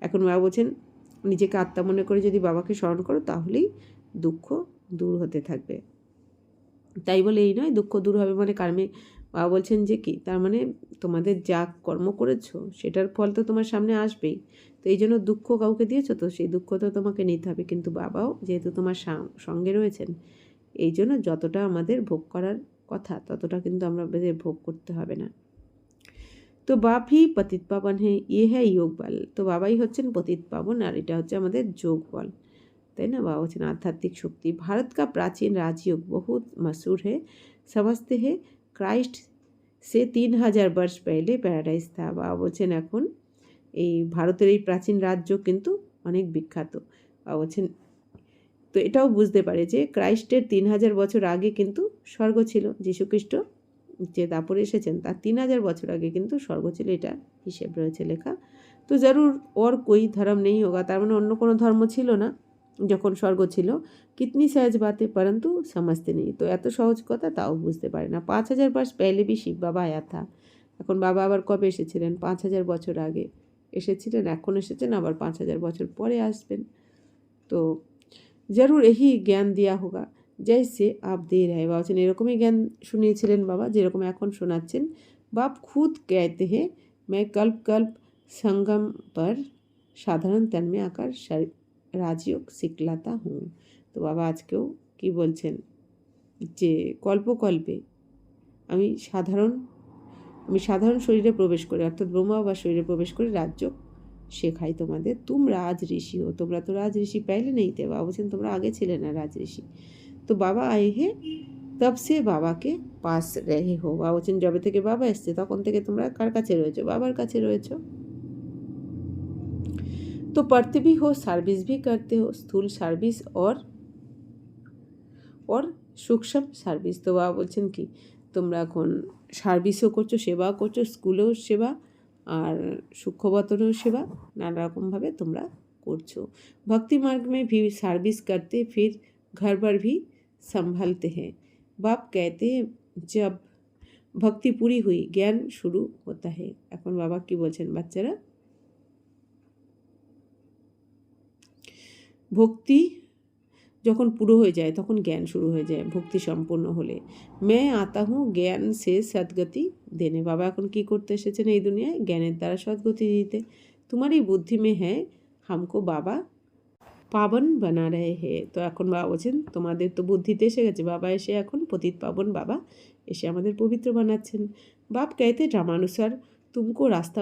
এখন বাবা বলছেন নিজেকে আত্মা মনে করে যদি বাবাকে স্মরণ করো তাহলেই দুঃখ দূর হতে থাকবে। তাই বলে এই নয় দুঃখ দূর হবে মানে কার্মে। বাবা বলছেন যে কি, তার মানে তোমাদের যা কর্ম করেছো সেটার ফল তো তোমার সামনে আসবেই, তো এই জন্য দুঃখ কাউকে দিয়েছো তো সেই দুঃখ তো তোমাকে নিতে হবে, কিন্তু বাবাও যেহেতু তোমার সঙ্গে রয়েছেন এই জন্য যতটা আমাদের ভোগ করার কথা ততটা কিন্তু আমাদের ভোগ করতে হবে না। তো বাপ হি পতিত পাবন হে, ইয়ে হ্যাঁ যোগ বল। তো বাবাই হচ্ছেন পতিত পাবন আর এটা হচ্ছে আমাদের যোগ বল, তাই না। বাবা হচ্ছেন আধ্যাত্মিক শক্তি। ভারত কা প্রাচীন রাজযোগ বহুত मशहूर है, समझते हैं क्राइस्ट से 3000 वर्ष पहले প্যারাডাইস था। বাবা বলছেন এখন এই ভারতের এই প্রাচীন রাজযোগ কিন্তু অনেক বিখ্যাত। বাবা বলছেন তো এটাও বুঝতে পারে যে ক্রাইস্টের 3000 বছর আগে কিন্তু স্বর্গ ছিল। যীশুখ্রিস্ট যে দাপরে এসেছেন তার 3000 বছর আগে কিন্তু স্বর্গ ছিল, এটা হিসেব রয়েছে লেখা। তো জরুর ওর কোই ধর্ম নেই হোগা, তার মানে অন্য কোনো ধর্ম ছিল না যখন স্বর্গ ছিল। কিতনি সহজ বাতে পরন্তু সমঝতে নেই, তো এত সহজ কথা তাও বুঝতে পারে না। 5000 বর্ষ পহলে भी শিব বাবা আয়া থা। এখন বাবা আবার কবে এসেছিলেন, 5000 বছর আগে এসেছিলেন, এখন এসেছেন আবার 5000 বছর পরে আসবেন। তো জরুর यही জ্ঞান দিয়া হোগা जैसे आप दे रहे। বাবা বলছেন এরকমই জ্ঞান শুনিয়েছিলেন বাবা যেরকম এখন শোনাচ্ছেন। बाप खुद कहते हैं मैं कल्प कल्प संगम पर साधारण तन में आकर রাজযোগ শিখলাতা হুঁ। তো বাবা আজকেও কি বলছেন যে কল্পকল্পে আমি সাধারণ শরীরে প্রবেশ করে, অর্থাৎ ব্রহ্মা বা শরীরে প্রবেশ করে রাজযোগ শেখাই তোমাদের। তুম রাজ ঋষি হো, তোমরা তো রাজ ঋষি পাইলে নেই তে। বাবা বলছেন তোমরা আগে ছিলে না রাজ ঋষি। তো বাবা আয়ে হে তব সে বাবাকে পাস রেহে হো। বাবা বলছেন যবে থেকে বাবা এসছে তখন থেকে তোমরা কার কাছে রয়েছো, বাবার কাছে রয়েছো। তো पढ़ते भी हो, सर्विस भी करते हो, स्थूल सर्विस और सूक्ष्म सर्विस। তো বাবা বলছেন কি তোমরা এখন সার্ভিসও করছো, সেবাও করছো, স্কুলেও সেবা আর সূক্ষ্মবতরেও সেবা, নানা রকমভাবে তোমরা করছো। भक्ति मार्ग में भी सर्विस करते फिर घर पर भी संभालते हैं। बाप कहते हैं जब भक्ति पूरी हुई ज्ञान शुरू होता है। এখন বাবা কি বলছেন বাচ্চারা, ভক্তি যখন পুরো হয়ে যায় তখন জ্ঞান শুরু হয়ে যায়। ভক্তি সম্পূর্ণ হলে मैं आता हूँ জ্ঞান से सद्गति देने। বাবা এখন কি করতে এসেছেন এই দুনিয়ায়, জ্ঞানের দ্বারা সদ্গতি দিতে। तुम्हारी बुद्धि में है हमको बाबा পাবন বানা রহে হে। তো এখন বাবা বলছেন তোমাদের তো বুদ্ধিতে এসে গেছে, বাবা এসে এখন পতিত পাবন বাবা এসে আমাদের পবিত্র বানাচ্ছেন। বাপ कहते রামানুসার তুমকো রাস্তা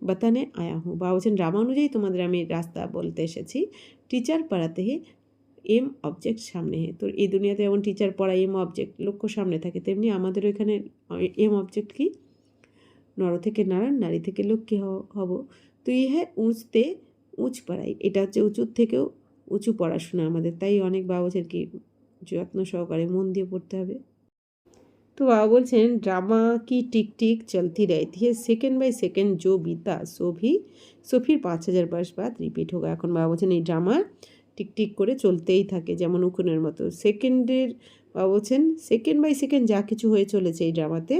বাতানে আয়া হুঁ। বাবা বলছেন রামানুযায়ী তোমাদের আমি রাস্তা বলতে এসেছি। টিচার পড়াতে হে এম অবজেক্ট সামনে হে। তো এই দুনিয়াতে যেমন টিচার পড়ায় এম অবজেক্ট লক্ষ্য সামনে থাকে, তেমনি আমাদেরও এখানে এম অবজেক্ট কি নর থেকে নারায়ণ, নারী থেকে লক্ষ্মী হব। তো ইহে উঁচতে উঁচ পড়াই, এটা হচ্ছে উঁচুর থেকেও উঁচু পড়াশোনা আমাদের, তাই অনেক বাবা বলছেন কি যত্ন সহকারে মন দিয়ে পড়তে হবে। তো বাবা বলছেন ड्रामा की टिक टिक चलती रहती है, सेकेंड बाई सेकेंड जो बीता सो फिर 5000 वर्ष बाद রিপিট হোগা। এখন বাবা বলছেন এই ড্রামা টিকটিক করে চলতেই থাকে যেমন উকুনের মতো। সেকেন্ডের বাবা বলছেন সেকেন্ড বাই সেকেন্ড যা কিছু হয়ে চলেছে এই ড্রামাতে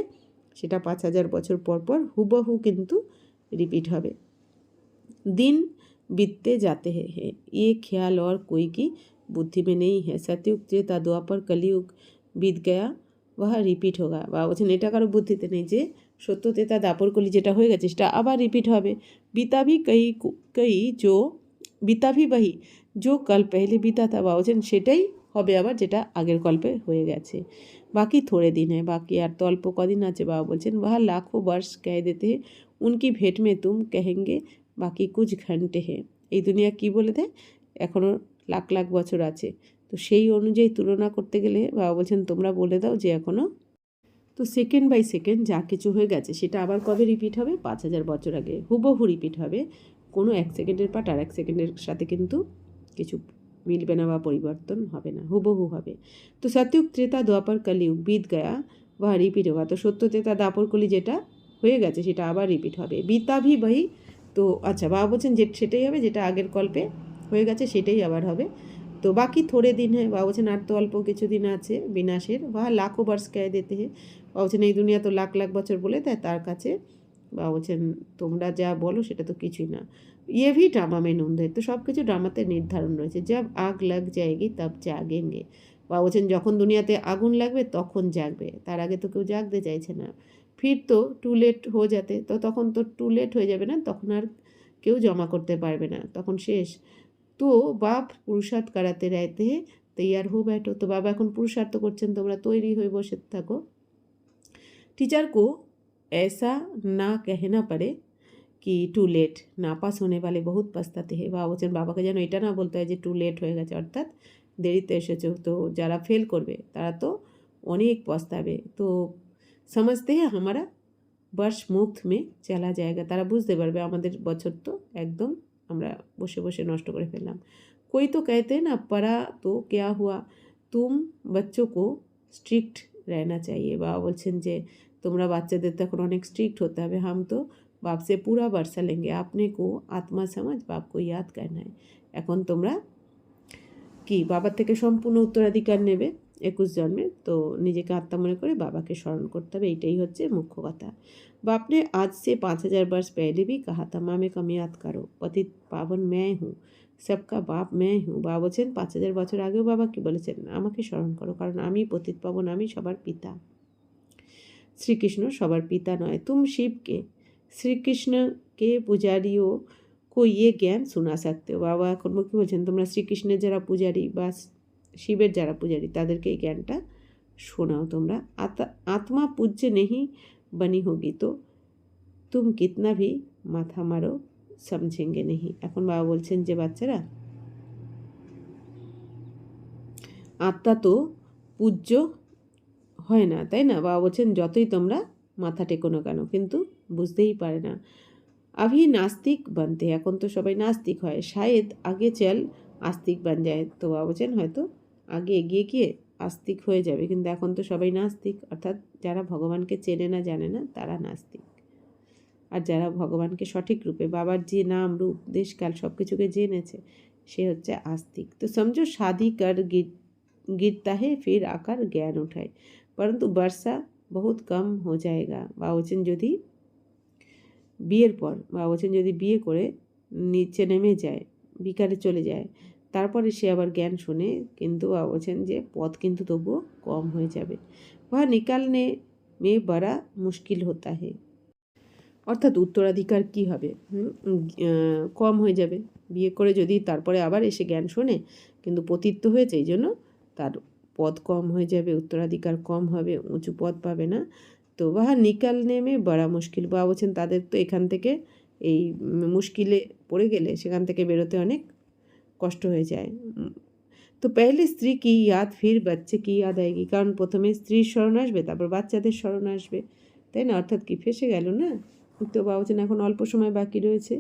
সেটা 5000 বছর পর পর হুবহু কিন্তু রিপিট হবে। दिन बीतते जाते हैं ये ख्याल और कोई की बुद्धि में नहीं है। सतयुग त्रेता द्वापर कलयुग बीत गया वह রিপিট হোগা। বা বলছেন এটা কারো বুদ্ধিতে নেই যে সত্য তেতা দাপর কলি যেটা হয়ে গেছে সেটা আবার রিপিট হবে। बीता भी वही जो कल पहले बीता था। বা বলছেন সেটাই হবে আবার যেটা আগের কল্পে হয়ে গেছে। বাকি থোড়ে দিন है, বাকি আর তো অল্প কদিন আছে। বাবা বলছেন वह लाखों वर्ष कह देते हैं उनकी भेंट में तुम कहेंगे বাকি কুছ ঘন্টে হে। এই দুনিয়া কি বলে দেয় এখনও লাখ লাখ বছর আছে, তো সেই অনুযায়ী তুলনা করতে গেলে বাবা বলছেন তোমরা বলে দাও যে এখনও তো সেকেন্ড বাই সেকেন্ড যা কিছু হয়ে গেছে সেটা আবার কবে রিপিট হবে 5000 বছর আগে হুবহু রিপিট হবে। কোনো এক সেকেন্ডের পার্ট আর এক সেকেন্ডের সাথে কিন্তু কিছু মিলবে না বা পরিবর্তন হবে না, হুবহু হবে। তো সত্যযুগ ত্রেতা দ্বাপর কলিযুগ बीत गया वह রিপিট হোগা। তো সত্য ত্রেতা দাপর কলি যেটা হয়ে গেছে সেটা আবার রিপিট হবে। बीता भी वही, তো আচ্ছা বাবা বলছেন যে সেটাই হবে যেটা আগের কল্পে হয়ে গেছে সেটাই আবার হবে। তো বাকি থোড়ে দিন হ্যাঁ, বাবা বলছেন আর তো অল্প কিছু দিন আছে বিনাশের। বা লাখো বর্ষ কে দিতে হে। বাবা বলছেন এই দুনিয়া তো লাখ লাখ বছর বলে দেয় তার কাছে। বাবা বলছেন তোমরা যা বলো সেটা তো কিছুই না। ইয়ে ভি ড্রামা মে নন্দ है। তো সব কিছু ড্রামাতে নির্ধারণ রয়েছে। জব আগ লাগ যায়গি তব জাগেঙ্গে। বাবা বলছেন যখন দুনিয়াতে আগুন লাগবে তখন জাগবে, তার আগে তো কেউ জাগতে চাইছে না। ফির তো টু লেট হো যাতে, তো তখন তো টু লেট হয়ে যাবে না, তখন আর কেউ জমা করতে পারবে না, তখন শেষ। তো বাপ পুরুষার্থ করাতে रहते हैं তৈয়ার হো बैठो। তো বাবা এখন পুরুষার্থ করছেন তোমরা তৈরি হয়ে বসে থাকো। टीचर को ऐसा ना कहना पड़े कि টু লেট, নাপাস होने वाले बहुत पछताते हैं। বাবা বলছেন বাবাকে যেন এটা না বলতে হয় যে টু লেট হয়ে গেছে, অর্থাৎ দেরিতে এসেছো। তো যারা ফেল করবে তারা তো অনেক পস্তাবে। তো समझते हैं हमारा वर्ष मुफ्त में चला जाएगा। তারা বুঝতে পারবে আমাদের বছর তো একদম আমরা বসে বসে নষ্ট করে ফেললাম। कोई तो कहते हैं ना पढ़ा तो क्या हुआ, तुम बच्चों को स्ट्रिक्ट रहना चाहिए। বাবা বলছেন যে তোমরা বাচ্চাদের তো এখন অনেক স্ট্রিক্ট হতে হবে। हम तो बाप से पूरा वर्षा लेंगे, अपने को आत्मा समझ बाप को याद करना है। এখন তোমরা কি বাবার থেকে সম্পূর্ণ উত্তরাধিকার নেবে 21 জন্মে, তো নিজেকে আত্মা মনে করে বাবাকে স্মরণ করতে হবে, এইটাই হচ্ছে মুখ্য কথা। बाप ने आज से 5000 वर्ष पहले भी कहा था माँ में कम याद करो, पतित पावन मैं हूँ, सबका बाप मैं हूँ। বাবা বলছেন 5000 বছর আগেও বাবা কি বলেছেন আমাকে স্মরণ করো, কারণ আমি পতিত পাবন, আমি সবার পিতা। শ্রীকৃষ্ণ সবার পিতা নয়। तुम शिव के শ্রীকৃষ্ণ के पुजारियों को ये ज्ञान सुना सकते हो। বাবা এখন কি বলছেন তোমরা শ্রীকৃষ্ণের যারা পূজারী বা শিবের যারা পূজারী তাদেরকে এই জ্ঞানটা শোনাও তোমরা। आत्मा पूज्य नहीं बनी होगी तो तुम कितना भी माथा मारो समझेंगे नहीं। এখন বাবা বলছেন যে বাচ্চারা আত্মা তো পূজ্য হয় না, তাই না? বাবা বলছেন যতই তোমরা মাথা টেকো না কেন কিন্তু বুঝতেই পারে না। अभी नास्तिक बनते, এখন তো সবাই নাস্তিক হয়। शायद আগে চল আস্তিক বান যায়। তো বাবা বলছেন হয়তো আগে এগিয়ে গিয়ে আস্তিক হয়ে যাবে, কিন্তু এখন তো সবাই নাস্তিক, অর্থাৎ যারা ভগবানকে চেনে না জানে না তারা নাস্তিক, আর যারা ভগবানকে সঠিক রূপে বাবার যে নাম রূপ দেশকাল সব কিছুকে জেনেছে সে হচ্ছে আস্তিক। তো समझो शादी कर गिरता है फिर आकर ज्ञान उठाए, परंतु वर्षा बहुत कम हो जाएगा। বাবা বলছেন যদি বিয়ের পর বাবা বলছেন যদি বিয়ে করে নিচে নেমে যায়, বিকালে চলে যায়, তারপরে সে আবার জ্ঞান শোনে, কিন্তু বাবা বলছেন যে পথ কিন্তু তবুও কম হয়ে যাবে। वह निकालने में बड़ा मुश्किल होता है। অর্থাৎ উত্তরাধিকার কি হবে, কম হয়ে যাবে। বিয়ে করে যদি তারপরে আবার এসে জ্ঞান শোনে, কিন্তু পতিত্ব হয়েছে এই জন্য তার পদ কম হয়ে যাবে, উত্তরাধিকার কম হবে, উঁচু পদ পাবে না। তো বাহা নিকালনে মে বড়া মুশকিল, বা বলছেন তাদের তো এখান থেকে এই মুশকিলে পড়ে গেলে সেখান থেকে বেরোতে অনেক কষ্ট হয়ে যায়। তো পেহলে স্ত্রী কি ইয়াদ ফির বাচ্চে কি ইয়াদ আয়েগি, কারণ প্রথমে স্ত্রীর স্মরণ আসবে, তারপর বাচ্চাদের স্মরণ আসবে, তাই না? অর্থাৎ কি ফেসে গেল না? তো বাবা বলছেন এখন অল্প সময় বাকি রয়েছে।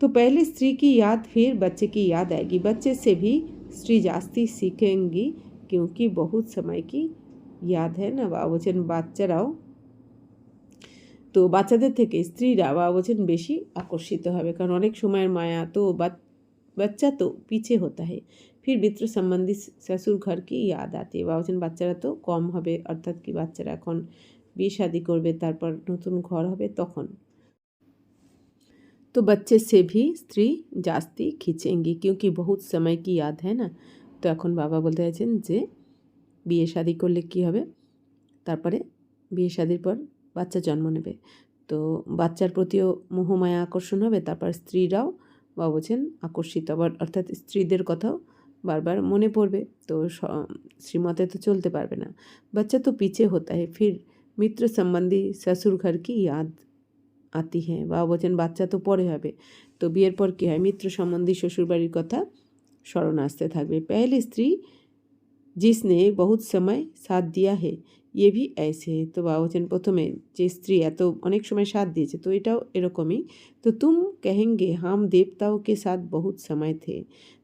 तो पहले स्त्री की याद फिर बच्चे की याद आएगी, बच्चे से भी स्त्री जास्ती सीखेंगी क्योंकि बहुत समय की याद है ना। বাবা বলছেন বাচ্চারাও, তো বাচ্চাদের থেকে স্ত্রীরা বাবা বলছেন বেশি আকর্ষিত হবে, কারণ অনেক সময়ের মায়া। তো বাচ্চা তো পিছে হতা है, फिर मित्र संबंधी শ্বশুর ঘর কি ইয়াদ আতি, বাবা বলছেন বাচ্চারা তো কম হবে, অর্থাৎ কি বাচ্চারা এখন বিয়ে শাদি করবে, তারপর নতুন ঘর হবে তখন। तो बच्चे से भी स्त्री जास्ती खींचेंगी क्योंकि बहुत समय की याद है ना। তো এখন বাবা বলতে চাইছেন যে বিয়ে শাদি করলে কী হবে, তারপরে বিয়ে শাদির পর বাচ্চা জন্ম নেবে, তো বাচ্চার প্রতিও মোহমায়া আকর্ষণ হবে, তারপর স্ত্রীরাও বাবা বলছেন আকর্ষিত আবার, অর্থাৎ স্ত্রীদের কথাও বারবার মনে পড়বে, তো শ্রীমতে তো চলতে পারবে না। বাচ্চা তো পিছে হতা है, फिर मित्र संबंधी শ্বশুর ঘর কি याद আতি হ্যাঁ, বাবা বলছেন বাচ্চা তো পরে হবে, তো বিয়ের পর কী হয়, মিত্র সম্বন্ধী শ্বশুরবাড়ির কথা স্মরণ আসতে থাকবে। পেহলে স্ত্রী जिसने बहुत समय साथ दिया है ये भी ऐसे है, তো বাবা বলছেন প্রথমে যে স্ত্রী এত অনেক সময় সাথ দিয়েছে, তো এটাও এরকমই। তো তুম কহেঙ্গে হাম দেবতাও কে সাথ বহুত সময় থে,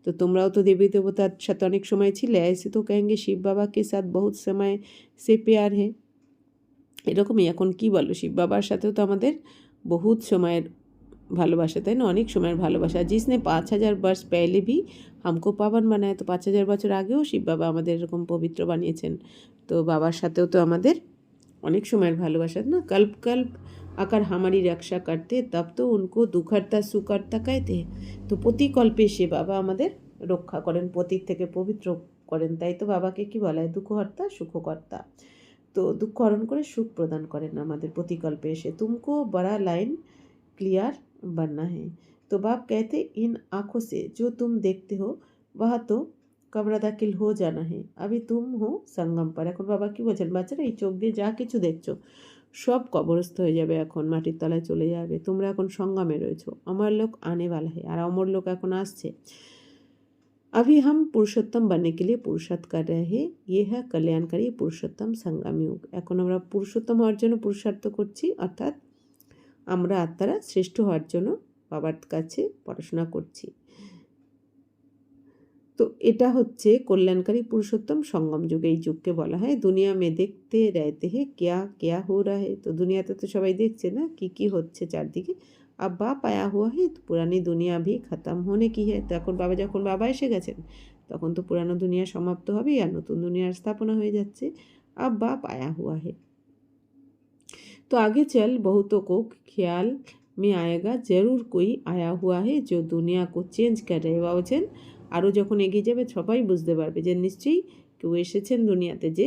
তো তোমরাও তো দেবী দেবতার সাথে অনেক সময় ছিলে, ऐसे তো कहेंगे শিব বাবা কে সাথ বহুত সময় সে প্যার है, এরকমই। এখন কি বলো, শিব বাবার সাথেও তো আমাদের বহুত সময়ের ভালোবাসা, তাই না? অনেক সময়ের ভালোবাসা। जिसने 5000 वर्ष पहले भी हमको पावन बनाया, তো 5000 বছর আগেও শিব বাবা আমাদের এরকম পবিত্র বানিয়েছেন, তো বাবার সাথেও তো আমাদের অনেক সময়ের ভালোবাসা না। कल्प कल्प আকার हमारी रक्षा करते तब तो उनको दुखहर्ता सुखहर्ता कहते हैं, তো প্রতিকল্পে সে বাবা আমাদের রক্ষা করেন, পতির থেকে পবিত্র করেন, তাই তো বাবাকে কি বলা হয়, দুঃখহর্তা সুখকর্তা। তো দুঃখ হরণ করে সুখ প্রদান করেন আমাদের প্রতিকল্পে এসে। तुमको बड़ा लाइन क्लियर बनना है, तो बाप कहते इन आँखों से जो तुम देखते हो वह तो कब्र दाखिल हो जाना है, अभी तुम हो संगम पर। এখন বাবা কি বলছেন, বাচ্চারা এই চোখ দিয়ে যা কিছু দেখছো সব কবরস্থ হয়ে যাবে, এখন মাটির তলায় চলে যাবে, তোমরা এখন সংগমে রয়েছো, অমর লোক আনে वाला है, আর অমর লোক এখন আসছে। अभी हम पुरुषोत्तम बनने के लिए पुरुषार्थ कर रहे हैं, ये है कल्याणकारी पुरुषोत्तम संगम युग। এখন আমরা পুরুষোত্তম হওয়ার জন্য পুরুষার্থ করছি, অর্থাৎ আমরা আত্মারা শ্রেষ্ঠ হওয়ার জন্য বাবার কাছে পড়াশোনা করছি। তো এটা হচ্ছে কল্যাণকারী পুরুষোত্তম সঙ্গম যুগ, এই যুগকে বলা হয় দুনিয়া মে দেখতে रहते हैं क्या क्या हो रहा है, তো দুনিয়াতে তো সবাই দেখছে না কি কি হচ্ছে চারদিকে। अब बाप आया हुआ है तो पुरानी दुनिया भी खत्म होने की है, তো এখন যখন বাবা এসে গেছেন তখন তো পুরানো দুনিয়া সমাপ্ত হবে আর নতুন দুনিয়ার স্থাপনা হয়ে যাচ্ছে। अब बाप आया हुआ है तो आगे चल बहुतों को ख्याल में आएगा जरूर कोई आया हुआ है जो दुनिया को चेंज कर रहे, বাবা বলছেন আরও যখন এগিয়ে যাবে সবাই বুঝতে পারবে যে নিশ্চয়ই কেউ এসেছেন দুনিয়াতে, যে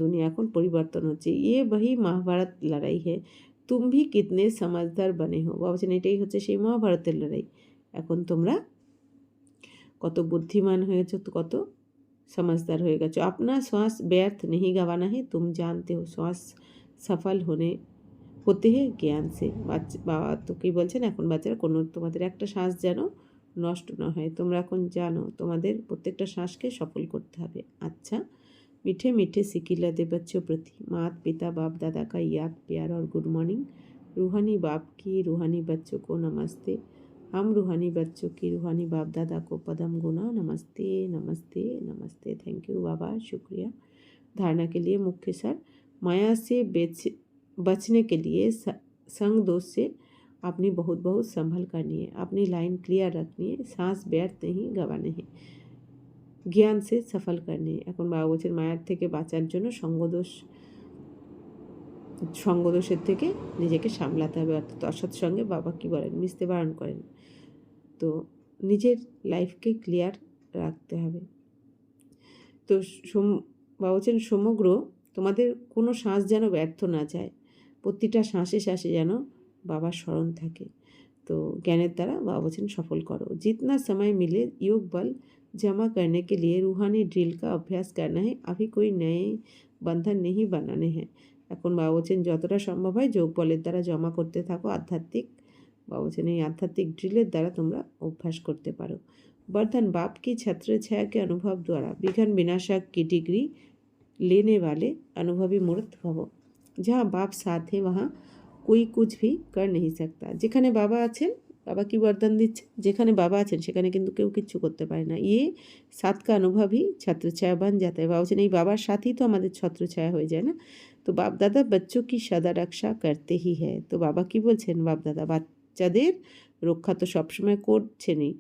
দুনিয়া এখন পরিবর্তন হচ্ছে। ये वही महाभारत लड़ाई है, तुम भी कितने समझदार बने हो, বাবা বলছেন এটাই হচ্ছে সেই মহাভারতের লড়াই, এখন তোমরা কত বুদ্ধিমান হয়েছো, তো কত समझदार হয়ে গেছো। अपना श्वास व्यर्थ नहीं गंवाना है, तुम जानते हो श्वास सफल হতে হে জ্ঞান সে। বাবা তো কি বলছেন, এখন বাচ্চারা কোনো তোমাদের একটা শ্বাস যেন নষ্ট না হয়, তোমরা এখন জানো তোমাদের প্রত্যেকটা শ্বাসকে সফল করতে হবে। अच्छा मीठे मीठे सिकिला दे बच्चों प्रति माता पिता बाप दादा का याद प्यार और गुड मॉर्निंग, रूहानी बाप की रूहानी बच्चों को नमस्ते, हम रूहानी बच्चों की रूहानी बाप दादा को पदम गुना नमस्ते नमस्ते नमस्ते। थैंक यू बाबा, शुक्रिया। धारणा के लिए मुख्य सर, माया से बचने के लिए संग दोष से अपनी बहुत बहुत संभल करनी है, अपनी लाइन क्लियर रखनी है, सांस व्यर्थ नहीं गंवाने हैं, জ্ঞান সে সফল করনি। এখন বাবা বলছেন মায়ার থেকে বাঁচার জন্য সঙ্গদোষের থেকে নিজেকে সামলাতে হবে, অর্থাৎ অসৎ সঙ্গে বাবা কি বলেন মিশতে বারণ করেন, তো নিজের লাইফকে ক্লিয়ার রাখতে হবে। তো বাবা বলছেন সমগ্র তোমাদের কোনো শ্বাস যেন ব্যর্থ না যায়, প্রতিটা শ্বাসে শ্বাসে যেন বাবার স্মরণ থাকে। तो ज्ञानेर द्वारा बाबा वचन सफल करो। जितना समय मिले योग बल जमा करने के लिए रूहानी ड्रिल का अभ्यास करना है। अभी कोई नए बंधन नहीं बनाने हैं। এখন বাবা বলছেন যতটা সম্ভব হয় যোগ বলের দ্বারা জমা করতে থাকো আধ্যাত্মিক। বাবা বলছেন এই আধ্যাত্মিক ড্রিলের দ্বারা তোমরা অভ্যাস করতে পারো। वर्धन बाप की छत्र छाया के अनुभव द्वारा विघ्न विनाशक की डिग्री लेने वाले अनुभवी मूर्त भव। जहाँ बाप साथ है वहाँ कोई कुछ भी कर नहीं सकता। যেখানে বাবা আছেন, বাবা কি বরদান দিচ্ছে, যেখানে বাবা আছেন সেখানে কিন্তু কেউ কিচ্ছু করতে পারে না। ये साथ का अनुभव ही छत्र छाया बन जाता है। বাবা বলছেন এই বাবার সাথেই তো আমাদের ছত্র ছায়া হয়ে যায় না। তো বাপ দাদা बच्चों की सदा रक्षा करते ही है। তো বাবা কি বলছেন, বাপ দাদা বাচ্চাদের রক্ষা তো সবসময় করছেনই।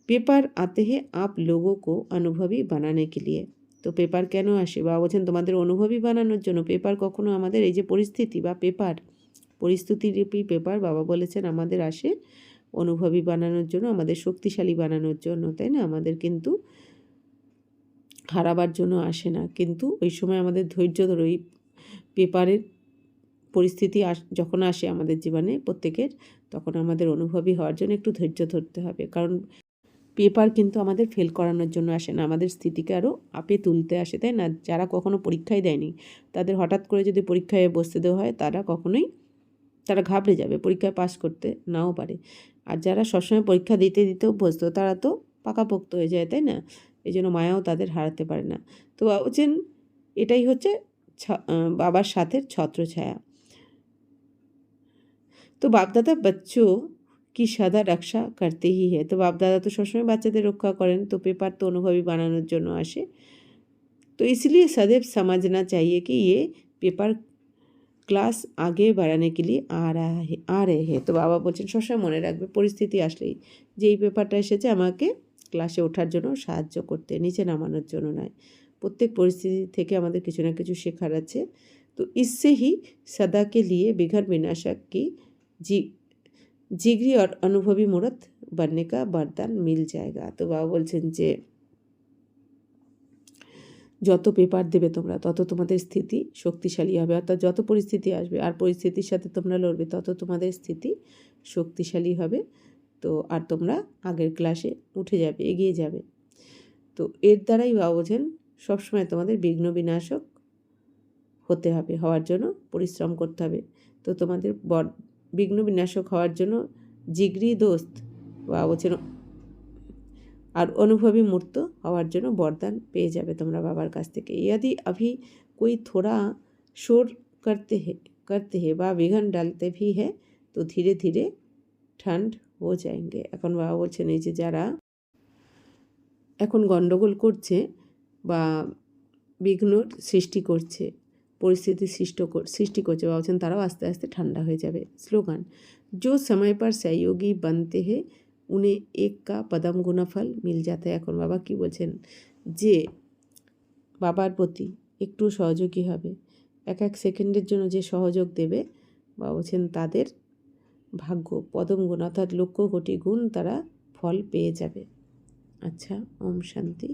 পেপার आते हैं आप लोगों को अनुभवी बनाने के लिए। তো পেপার কেন আসে, বাবা বলছেন তোমাদের অনুভবী বানানোর জন্য। পেপার কখনো আমাদের এই যে পরিস্থিতি বা পেপার পরিস্থিতিরূপী পেপার বাবা বলেছেন আমাদের আসে অনুভবী বানানোর জন্য, আমাদের শক্তিশালী বানানোর জন্য, তাই না? আমাদের কিন্তু হারাবার জন্য আসে না। কিন্তু ওই সময় আমাদের ধৈর্য ধরে ওই পেপারের পরিস্থিতি যখন আসে আমাদের জীবনে প্রত্যেকের, তখন আমাদের অনুভবী হওয়ার জন্য একটু ধৈর্য ধরতে হবে। কারণ পেপার কিন্তু আমাদের ফেল করানোর জন্য আসে না, আমাদের স্থিতিকে আরও আপে তুলতে আসে, তাই না? যারা কখনো পরীক্ষায় দেয়নি তাদের হঠাৎ করে যদি পরীক্ষায় বসতে দেওয়া হয় তারা ঘাবড়ে যাবে, পরীক্ষায় পাস করতে নাও পারে। আর যারা সবসময় পরীক্ষা দিতে দিতে অভ্যস্ত তারা তো পাকাপোক্ত হয়ে যায়, তাই না? এই জন্য মায়াও তাদের হারাতে পারে না। তো বলছেন এটাই হচ্ছে বাবার সাথে ছত্রছায়া। তো বাপদাদা बच्चों की सदा रक्षा करते ही है। তো বাপদাদা তো সবসময় বাচ্চাদের রক্ষা করেন। তো পেপার তো অনুভবী বানানোর জন্য আসে। तो इसलिए सदैव समझना चाहिए कि ये पेपर ক্লাস আগে বাড়ানে के लिए आ रहे हैं। তো বাবা বলছেন সবসময় মনে রাখবে পরিস্থিতি আসলেই যে এই পেপারটা এসেছে আমাকে ক্লাসে ওঠার জন্য সাহায্য করতে, নিচে নামানোর জন্য নয়। প্রত্যেক পরিস্থিতি থেকে আমাদের কিছু না কিছু শেখার আছে। তো इससे ही सदा के लिए विघ्न विनाशक की जिगरी और अनुभवी मूर्त बनने का वरदान मिल जाएगा। তো বাবা বলছেন যে যত পেপার দেবে তোমরা তত তোমাদের স্থিতি শক্তিশালী হবে, অর্থাৎ যত পরিস্থিতি আসবে আর পরিস্থিতির সাথে তোমরা লড়বে তত তোমাদের স্থিতি শক্তিশালী হবে। তো আর তোমরা আগের ক্লাসে উঠে যাবে, এগিয়ে যাবে। তো এর দ্বারাই বাবা বোঝেন সবসময় তোমাদের বিঘ্ন বিনাশক হতে হবে, হওয়ার জন্য পরিশ্রম করতে হবে। তো তোমাদের বিঘ্ন বিনাশক হওয়ার জন্য জিগরি দোস্ত বাবা বলছেন আর অনুভবী মূর্ত হওয়ার জন্য বরদান পেয়ে যাবে তোমরা বাবার কাছ থেকে। यदि अभी कोई थोड़ा शोर करते हैं বা विघ्न डालते भी है तो धीरे धीरे ठंड हो जाएंगे। এখন বাবা বলছেন এই যে যারা এখন গণ্ডগোল করছে বা বিঘ্ন সৃষ্টি করছে, পরিস্থিতি সৃষ্টি করছে, বাবা বলছেন তারাও আস্তে আস্তে ঠান্ডা হয়ে যাবে। স্লোগান जो समय पर सहयोगी बनते हैं উনি এক কা পদম গুণফল মিল যাতে। এখন বাবা কি বলছেন যে বাবার প্রতি একটু সহযোগী হবে, এক এক সেকেন্ডের জন্য যে সহযোগ দেবে বাবা বলছেন তাদের ভাগ্য পদম গুণ অর্থাৎ লক্ষ কোটি গুণ তারা ফল পেয়ে যাবে। আচ্ছা, ওম শান্তি।